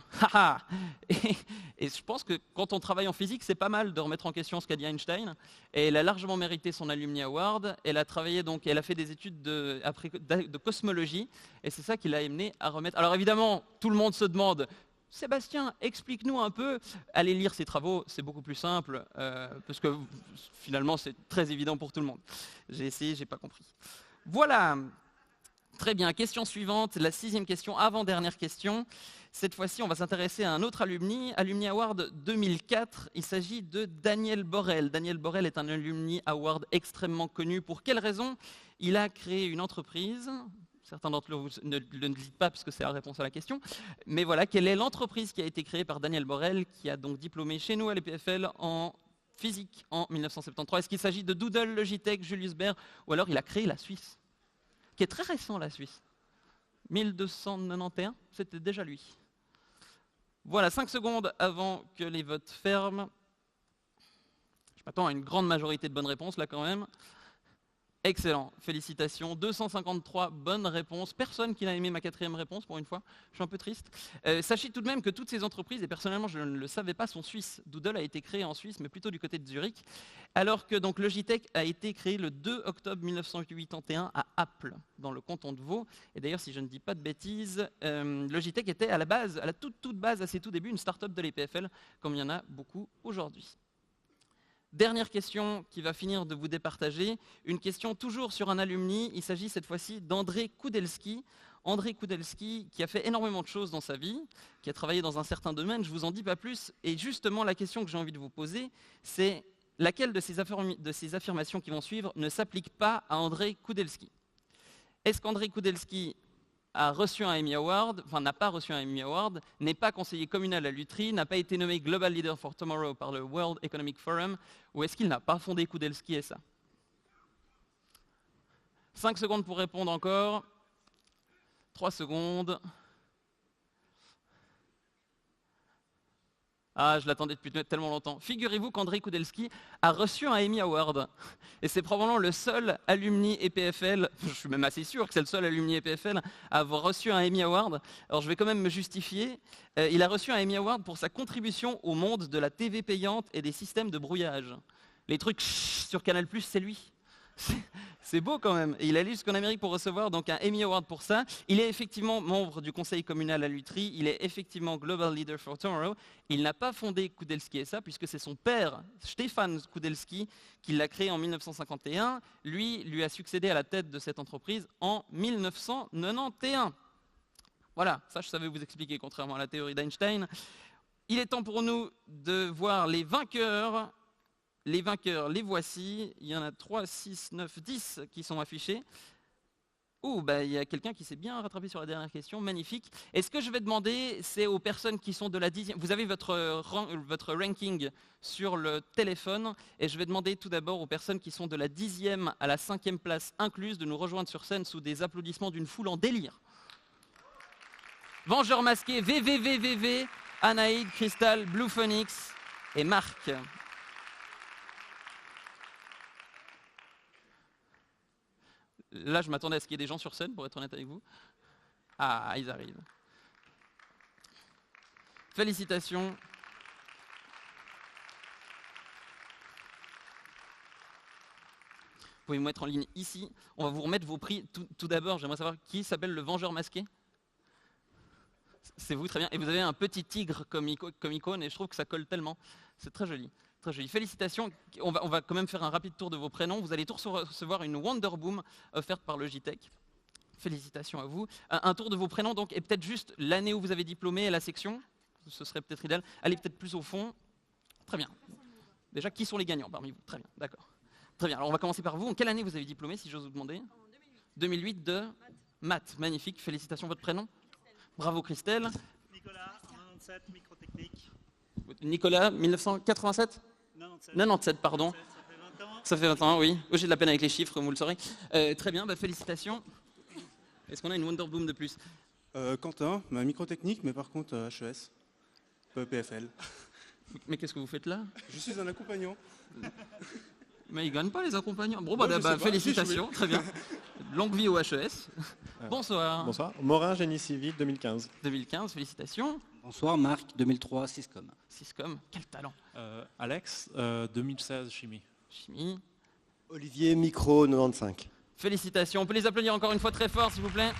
Et je pense que quand on travaille en physique, c'est pas mal de remettre en question ce qu'a dit Einstein. Et elle a largement mérité son Alumni Award. Elle a travaillé donc, elle a fait des études de cosmologie, et c'est ça qui l'a amené à remettre. Alors évidemment, tout le monde se demande. Sébastien, explique-nous un peu. Allez lire ses travaux, c'est beaucoup plus simple, parce que finalement, c'est très évident pour tout le monde. J'ai essayé, j'ai pas compris. Voilà. Très bien, question suivante, la 6e question, avant-dernière question. Cette fois-ci, on va s'intéresser à un autre alumni, Alumni Award 2004. Il s'agit de Daniel Borel. Daniel Borel est un Alumni Award extrêmement connu. Pour quelle raison? Il a créé une entreprise. Certains d'entre vous ne le dites pas parce que c'est la réponse à la question. Mais voilà, quelle est l'entreprise qui a été créée par Daniel Borel, qui a donc diplômé chez nous à l'EPFL en physique en 1973? Est-ce qu'il s'agit de Doodle, Logitech, Julius Baer, ou alors il a créé la Suisse, qui est très récent, la Suisse. 1291, c'était déjà lui. Voilà, 5 secondes avant que les votes ferment. Je m'attends à une grande majorité de bonnes réponses, là, quand même. Excellent, félicitations. 253 bonnes réponses. Personne qui n'a aimé ma 4e réponse, pour une fois. Je suis un peu triste. Sachez tout de même que toutes ces entreprises, et personnellement je ne le savais pas, sont suisses. Doodle a été créé en Suisse, mais plutôt du côté de Zurich. Alors que donc, Logitech a été créé le 2 octobre 1981 à Apple, dans le canton de Vaud. Et d'ailleurs, si je ne dis pas de bêtises, Logitech était à la base, à la toute base, à ses tout débuts, une start-up de l'EPFL, comme il y en a beaucoup aujourd'hui. Dernière question qui va finir de vous départager, une question toujours sur un alumni. Il s'agit cette fois-ci d'André Koudelski. André Koudelski qui a fait énormément de choses dans sa vie, qui a travaillé dans un certain domaine, je ne vous en dis pas plus. Et justement, la question que j'ai envie de vous poser, c'est laquelle de ces affirmations qui vont suivre ne s'applique pas à André Koudelski? Est-ce qu'André Koudelski a reçu un Emmy Award, enfin n'a pas reçu un Emmy Award, n'est pas conseiller communal à Lutry, n'a pas été nommé Global Leader for Tomorrow par le World Economic Forum, ou est-ce qu'il n'a pas fondé Koudelski SA? 5 secondes pour répondre encore. 3 secondes. Ah, je l'attendais depuis tellement longtemps. Figurez-vous qu'André Koudelski a reçu un Emmy Award. Et c'est probablement le seul alumni EPFL, je suis même assez sûr que c'est le seul alumni EPFL à avoir reçu un Emmy Award. Alors je vais quand même me justifier. Il a reçu un Emmy Award pour sa contribution au monde de la TV payante et des systèmes de brouillage. Les trucs sur Canal+, c'est lui. C'est beau quand même. Et il allait jusqu'en Amérique pour recevoir donc un Emmy Award pour ça. Il est effectivement membre du conseil communal à Lutry. Il est effectivement Global Leader for Tomorrow. Il n'a pas fondé Koudelski SA puisque c'est son père, Stefan Koudelski, qui l'a créé en 1951. Lui a succédé à la tête de cette entreprise en 1991. Voilà, ça je savais vous expliquer, contrairement à la théorie d'Einstein. Il est temps pour nous de voir les vainqueurs. Les vainqueurs, les voici. Il y en a 3, 6, 9, 10 qui sont affichés. Oh, il y a quelqu'un qui s'est bien rattrapé sur la dernière question. Magnifique. Et ce que je vais demander, c'est aux personnes qui sont de la 10e. Vous avez votre ranking sur le téléphone. Et je vais demander tout d'abord aux personnes qui sont de la 10e à la 5e place incluse de nous rejoindre sur scène sous des applaudissements d'une foule en délire. Vengeur masqué, VVVVV, Anaïd, Crystal, Blue Phoenix et Marc. Là, je m'attendais à ce qu'il y ait des gens sur scène, pour être honnête avec vous. Ah, ils arrivent. Félicitations. Vous pouvez vous mettre en ligne ici. On va vous remettre vos prix. Tout d'abord, j'aimerais savoir qui s'appelle le Vengeur masqué. C'est vous, très bien. Et vous avez un petit tigre comme icône, et je trouve que ça colle tellement. C'est très joli. Très joli. Félicitations. On va quand même faire un rapide tour de vos prénoms. Vous allez tous recevoir une Wonderboom offerte par Logitech. Félicitations à vous. Un tour de vos prénoms, donc, et peut-être juste l'année où vous avez diplômé et la section. Ce serait peut-être idéal. Allez peut-être plus au fond. Très bien. Déjà, qui sont les gagnants parmi vous? Très bien, d'accord. Très bien. Alors, on va commencer par vous. En quelle année vous avez diplômé, si j'ose vous demander? En 2008 de maths. Magnifique. Félicitations. Votre prénom? Bravo, Christelle. Nicolas, 97, microtechnique. Nicolas, 1987 97, pardon. Ça fait 20 ans, oui. J'ai de la peine avec les chiffres, vous le saurez. Très bien, félicitations. Est-ce qu'on a une Wonderboom de plus? Quentin, microtechnique, mais par contre HES. PFL. Mais qu'est-ce que vous faites là? Je suis un accompagnant. Mais ils gagnent pas les accompagnants. Bon, Non, je sais pas. félicitations, très bien. Longue vie au HES. Bonsoir. Bonsoir. Morin, génie civil, 2015. 2015, félicitations. Bonsoir Marc, 2003, Syscom. Syscom, quel talent. Alex, 2016, chimie. Chimie. Olivier, micro, 95. Félicitations. On peut les applaudir encore une fois très fort, s'il vous plaît.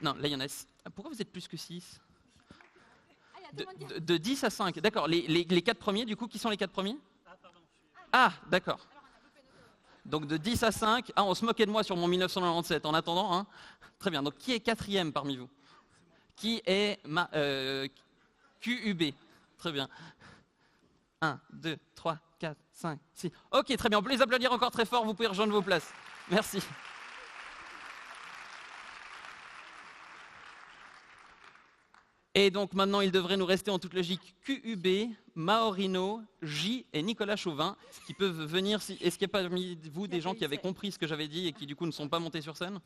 Non, là, il y en a... Pourquoi vous êtes plus que 6 ? De 10 à 5, d'accord. Les 4 premiers, du coup, qui sont les 4 premiers? Ah, d'accord. Donc de 10 à 5, on se moquait de moi sur mon 1997 en attendant. Hein. Très bien, donc qui est 4e parmi vous? Qui est QUB? Très bien. 1, 2, 3, 4, 5, 6. Ok, très bien, on peut les applaudir encore très fort, vous pouvez rejoindre vos places. Merci. Et donc maintenant, il devrait nous rester en toute logique QUB, Maorino, J et Nicolas Chauvin, qui peuvent venir. Est-ce qu'il n'y a pas parmi vous des gens qui avaient compris ce que j'avais dit et qui du coup ne sont pas montés sur scène?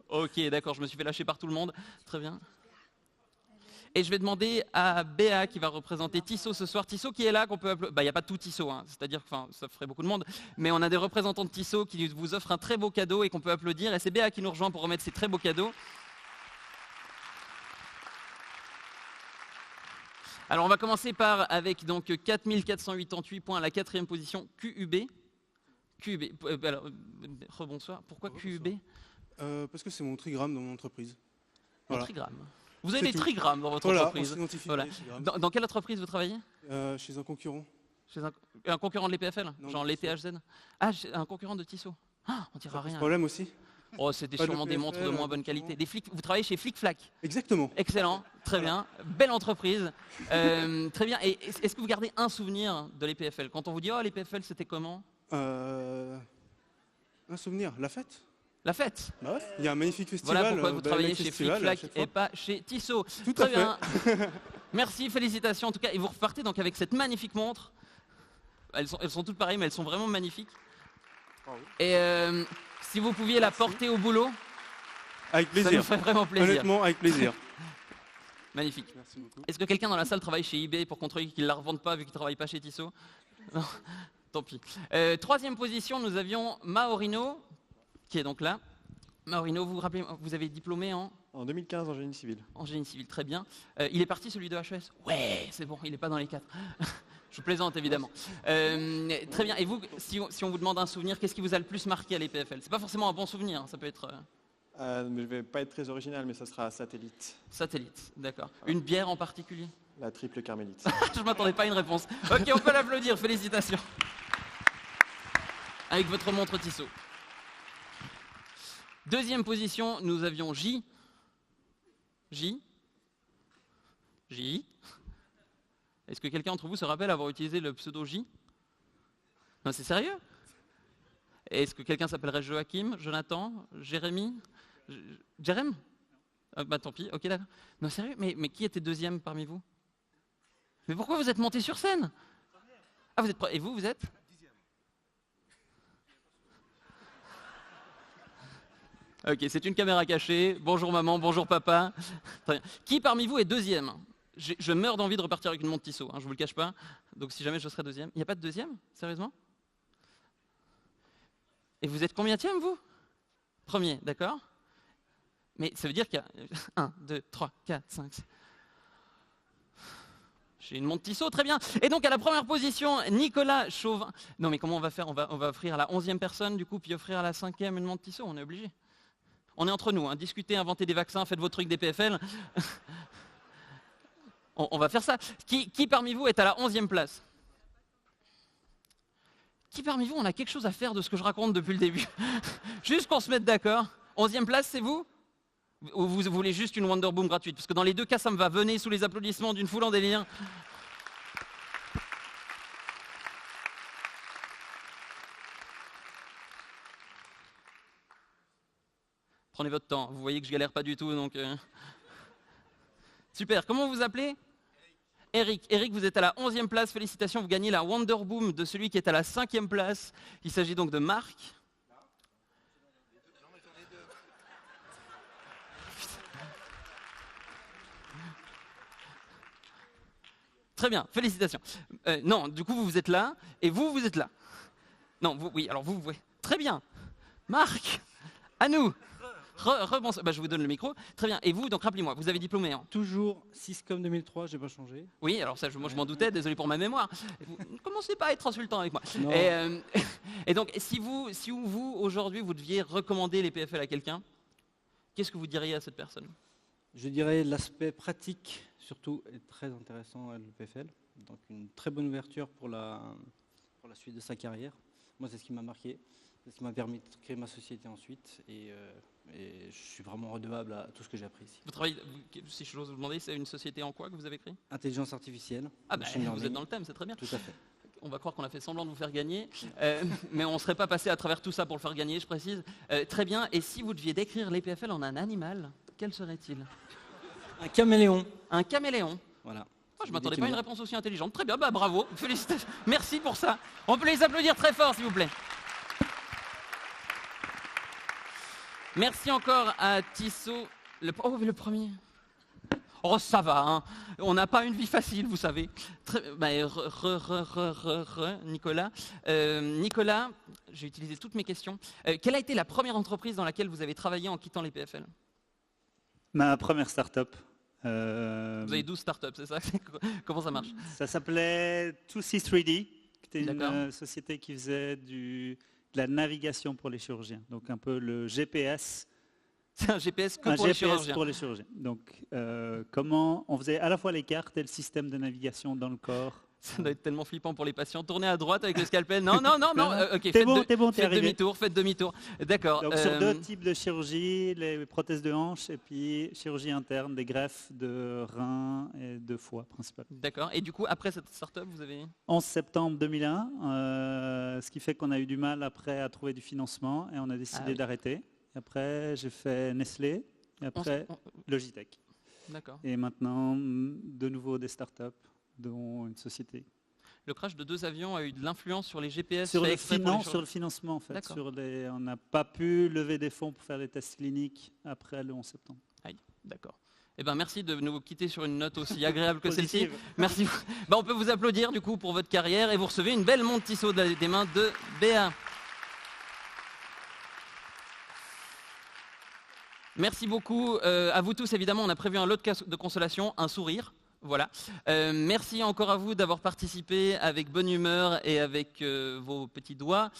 Ok, d'accord, je me suis fait lâcher par tout le monde. Très bien. Et je vais demander à Béa qui va représenter Tissot ce soir. Tissot qui est là, qu'on peut applaudir. Il n'y a pas tout Tissot, hein. C'est-à-dire que ça ferait beaucoup de monde. Mais on a des représentants de Tissot qui vous offrent un très beau cadeau et qu'on peut applaudir. Et c'est Béa qui nous rejoint pour remettre ces très beaux cadeaux. Alors on va commencer avec donc 4488 points à la 4e position, QUB. QUB. Alors, rebonsoir. Pourquoi QUB? Parce que c'est mon trigramme dans mon entreprise. Voilà. Trigramme. Vous avez des trigrammes dans votre entreprise. Voilà. Dans quelle entreprise vous travaillez? Chez un concurrent. Chez un concurrent de l'EPFL? Genre l'ETHZ? Ah, un concurrent de Tissot. Ah, on dira rien. Problème aussi. Oh, c'était sûrement des montres de moins bonne qualité. Vous travaillez chez Flic Flac? Exactement. Excellent, très bien. Belle entreprise. Très bien. Et est-ce que vous gardez un souvenir de l'EPFL? Quand on vous dit, oh, l'EPFL, c'était comment? Un souvenir, la fête. La fête? Bah ouais. Il y a un magnifique festival. Voilà pourquoi vous travaillez chez Flic Flac et pas chez Tissot. Tout très à bien. fait. Merci, félicitations en tout cas. Et vous repartez donc avec cette magnifique montre. Elles sont toutes pareilles, mais elles sont vraiment magnifiques. Oh oui. Et si vous pouviez la porter au boulot, avec plaisir. Ça nous ferait vraiment plaisir. Honnêtement, avec plaisir. Magnifique. Merci beaucoup. Est-ce que quelqu'un dans la salle travaille chez eBay pour contrôler qu'ils ne la revendent pas vu qu'ils ne travaillent pas chez Tissot? Non, tant pis. 3e position, nous avions Maorino, qui est donc là. Maorino, vous vous rappelez, vous avez diplômé en 2015 en génie civil. En génie civil, très bien. Il est parti celui de HES? Ouais, c'est bon, il n'est pas dans les 4. Je plaisante évidemment. Très bien. Et vous, si on vous demande un souvenir, qu'est-ce qui vous a le plus marqué à l'EPFL? C'est pas forcément un bon souvenir, hein, ça peut être... Je ne vais pas être très original, mais ça sera Satellite. Satellite, d'accord. Une bière en particulier? La triple carmélite. Je ne m'attendais pas à une réponse. Ok, on peut l'applaudir, félicitations. Avec votre montre Tissot. 2e position, nous avions J. J. J. Est-ce que quelqu'un d'entre vous se rappelle avoir utilisé le pseudo J? Non, c'est sérieux? Est-ce que quelqu'un s'appellerait Joachim, Jonathan, Jérémy? Jérém? Bah tant pis, ok d'accord. Non, sérieux? Mais qui était 2e parmi vous? Mais pourquoi vous êtes monté sur scène? Ah, vous êtes... Et vous êtes? Ok, c'est une caméra cachée. Bonjour maman, bonjour papa. Très bien. Qui parmi vous est 2e? Je meurs d'envie de repartir avec une montre Tissot, hein, je vous le cache pas. Donc si jamais je serais 2e. Il n'y a pas de 2e? Sérieusement? Et vous êtes combienième vous? 1er, d'accord. Mais ça veut dire qu'il y a 1, 2, 3, 4, 5, 6. J'ai une montre Tissot, très bien. Et donc à la première position, Nicolas Chauvin. Non mais comment on va faire? On va offrir à la 11e personne du coup, puis offrir à la 5e une montre Tissot, on est obligé. On est entre nous, hein. Discutez, inventez des vaccins, faites vos trucs des PFL. On va faire ça. Qui parmi vous est à la 11e place? Qui parmi vous, on a quelque chose à faire de ce que je raconte depuis le début? Juste qu'on se mette d'accord. 11e place, c'est vous? Ou vous voulez juste une Wonder Boom gratuite? Parce que dans les deux cas, ça me va. Venez sous les applaudissements d'une foule en délire. Prenez votre temps. Vous voyez que je galère pas du tout, donc... Super. Comment vous vous appelez? Eric. Eric, vous êtes à la 11e place. Félicitations, vous gagnez la Wonder Boom de celui qui est à la 5e place. Il s'agit donc de Marc. Très bien, félicitations. Non, du coup, vous êtes là, et vous êtes là. Non, vous, oui, alors vous, très bien. Marc, à nous. Bonsoir. Je vous donne le micro. Très bien. Et vous, donc rappelez-moi, vous avez diplômé en Toujours Syscom 2003, j'ai pas changé. Oui, alors ça, moi je m'en doutais, désolé pour ma mémoire. Vous ne commencez pas à être insultant avec moi. Non. Et donc, si vous aujourd'hui, vous deviez recommander les PFL à quelqu'un, qu'est-ce que vous diriez à cette personne? Je dirais l'aspect pratique, surtout, est très intéressant à l'EPFL. Donc une très bonne ouverture pour la suite de sa carrière. Moi, c'est ce qui m'a marqué. C'est ce qui m'a permis de créer ma société ensuite. Et je suis vraiment redevable à tout ce que j'ai appris ici. Vous travaillez, si je j'ose vous demander, c'est une société en quoi que vous avez créée? Intelligence artificielle. Ah vous êtes dans le thème, c'est très bien. Tout à fait. On va croire qu'on a fait semblant de vous faire gagner, mais on ne serait pas passé à travers tout ça pour le faire gagner, je précise. Très bien, et si vous deviez décrire les PFL en un animal, quel serait-il? Un caméléon. Un caméléon. Voilà. Oh, je ne m'attendais pas à une réponse aussi intelligente. Très bien, bravo, félicitations. Merci pour ça. On peut les applaudir très fort, s'il vous plaît. Merci encore à Tissot. Le premier. Oh, ça va, hein. On n'a pas une vie facile, vous savez. Nicolas. Nicolas, j'ai utilisé toutes mes questions. Quelle a été la première entreprise dans laquelle vous avez travaillé en quittant les PFL? Ma première start-up. Vous avez 12 startups, c'est ça? Comment ça marche? Ça s'appelait 2C3D, c'était une société qui faisait de la navigation pour les chirurgiens. Donc un peu le GPS. C'est un GPS que pour les chirurgiens. Pour les chirurgiens. Donc comment on faisait à la fois les cartes et le système de navigation dans le corps. Ça doit être tellement flippant pour les patients. Tournez à droite avec le scalpel. Non. Ok, faites demi-tour. D'accord. Donc sur deux types de chirurgie, les prothèses de hanche et puis chirurgie interne, des greffes de reins et de foie principalement. D'accord. Et du coup, après cette start-up, vous avez 11 septembre 2001, ce qui fait qu'on a eu du mal après à trouver du financement et on a décidé d'arrêter. Après, j'ai fait Nestlé et après Logitech. D'accord. Et maintenant, de nouveau des startups, dont une société. Le crash de 2 avions a eu de l'influence sur les GPS? Sur le financement, en fait. On n'a pas pu lever des fonds pour faire les tests cliniques après le 11 septembre. Aïe, d'accord. Eh ben, merci de nous quitter sur une note aussi agréable que celle-ci. Merci. On peut vous applaudir du coup pour votre carrière et vous recevez une belle montre Tissot des mains de Béa. Merci beaucoup à vous tous. Évidemment, on a prévu un lot de consolation, un sourire. Voilà. Merci encore à vous d'avoir participé avec bonne humeur et avec vos petits doigts.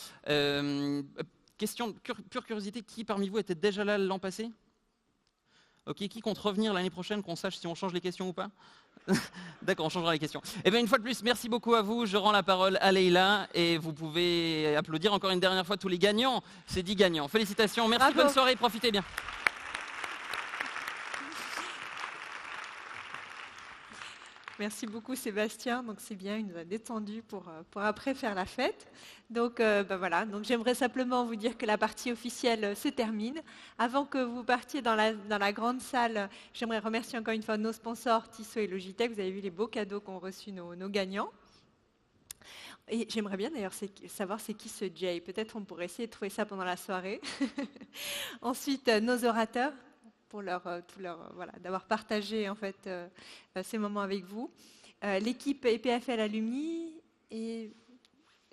Question, pure curiosité, qui parmi vous était déjà là l'an passé? Ok, qui compte revenir l'année prochaine, qu'on sache si on change les questions ou pas? D'accord, on changera les questions. Eh bien, une fois de plus, merci beaucoup à vous. Je rends la parole à Leïla et vous pouvez applaudir encore une dernière fois tous les gagnants. C'est 10 gagnants. Félicitations, merci, bonne soirée, profitez bien. Merci beaucoup Sébastien, donc c'est bien, il nous a détendu pour après faire la fête. Donc voilà, donc j'aimerais simplement vous dire que la partie officielle se termine. Avant que vous partiez dans la grande salle, j'aimerais remercier encore une fois nos sponsors Tissot et Logitech. Vous avez vu les beaux cadeaux qu'ont reçus nos gagnants. Et j'aimerais bien d'ailleurs savoir c'est qui ce Jay. Peut-être on pourrait essayer de trouver ça pendant la soirée. Ensuite, nos orateurs, pour d'avoir partagé en fait ces moments avec vous. L'équipe EPFL Alumni, et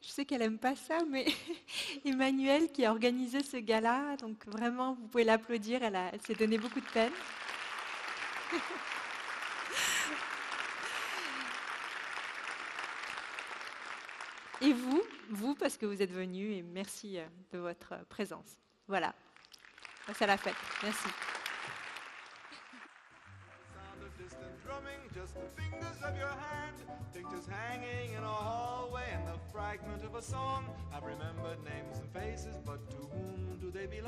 je sais qu'elle n'aime pas ça, mais Emmanuelle qui a organisé ce gala, donc vraiment vous pouvez l'applaudir, elle s'est donné beaucoup de peine. Et vous parce que vous êtes venus et merci de votre présence. Voilà, passe à la fête. Merci. Just the fingers of your hand, pictures hanging in a hallway, and the fragment of a song. I've remembered names and faces, but to whom do they belong?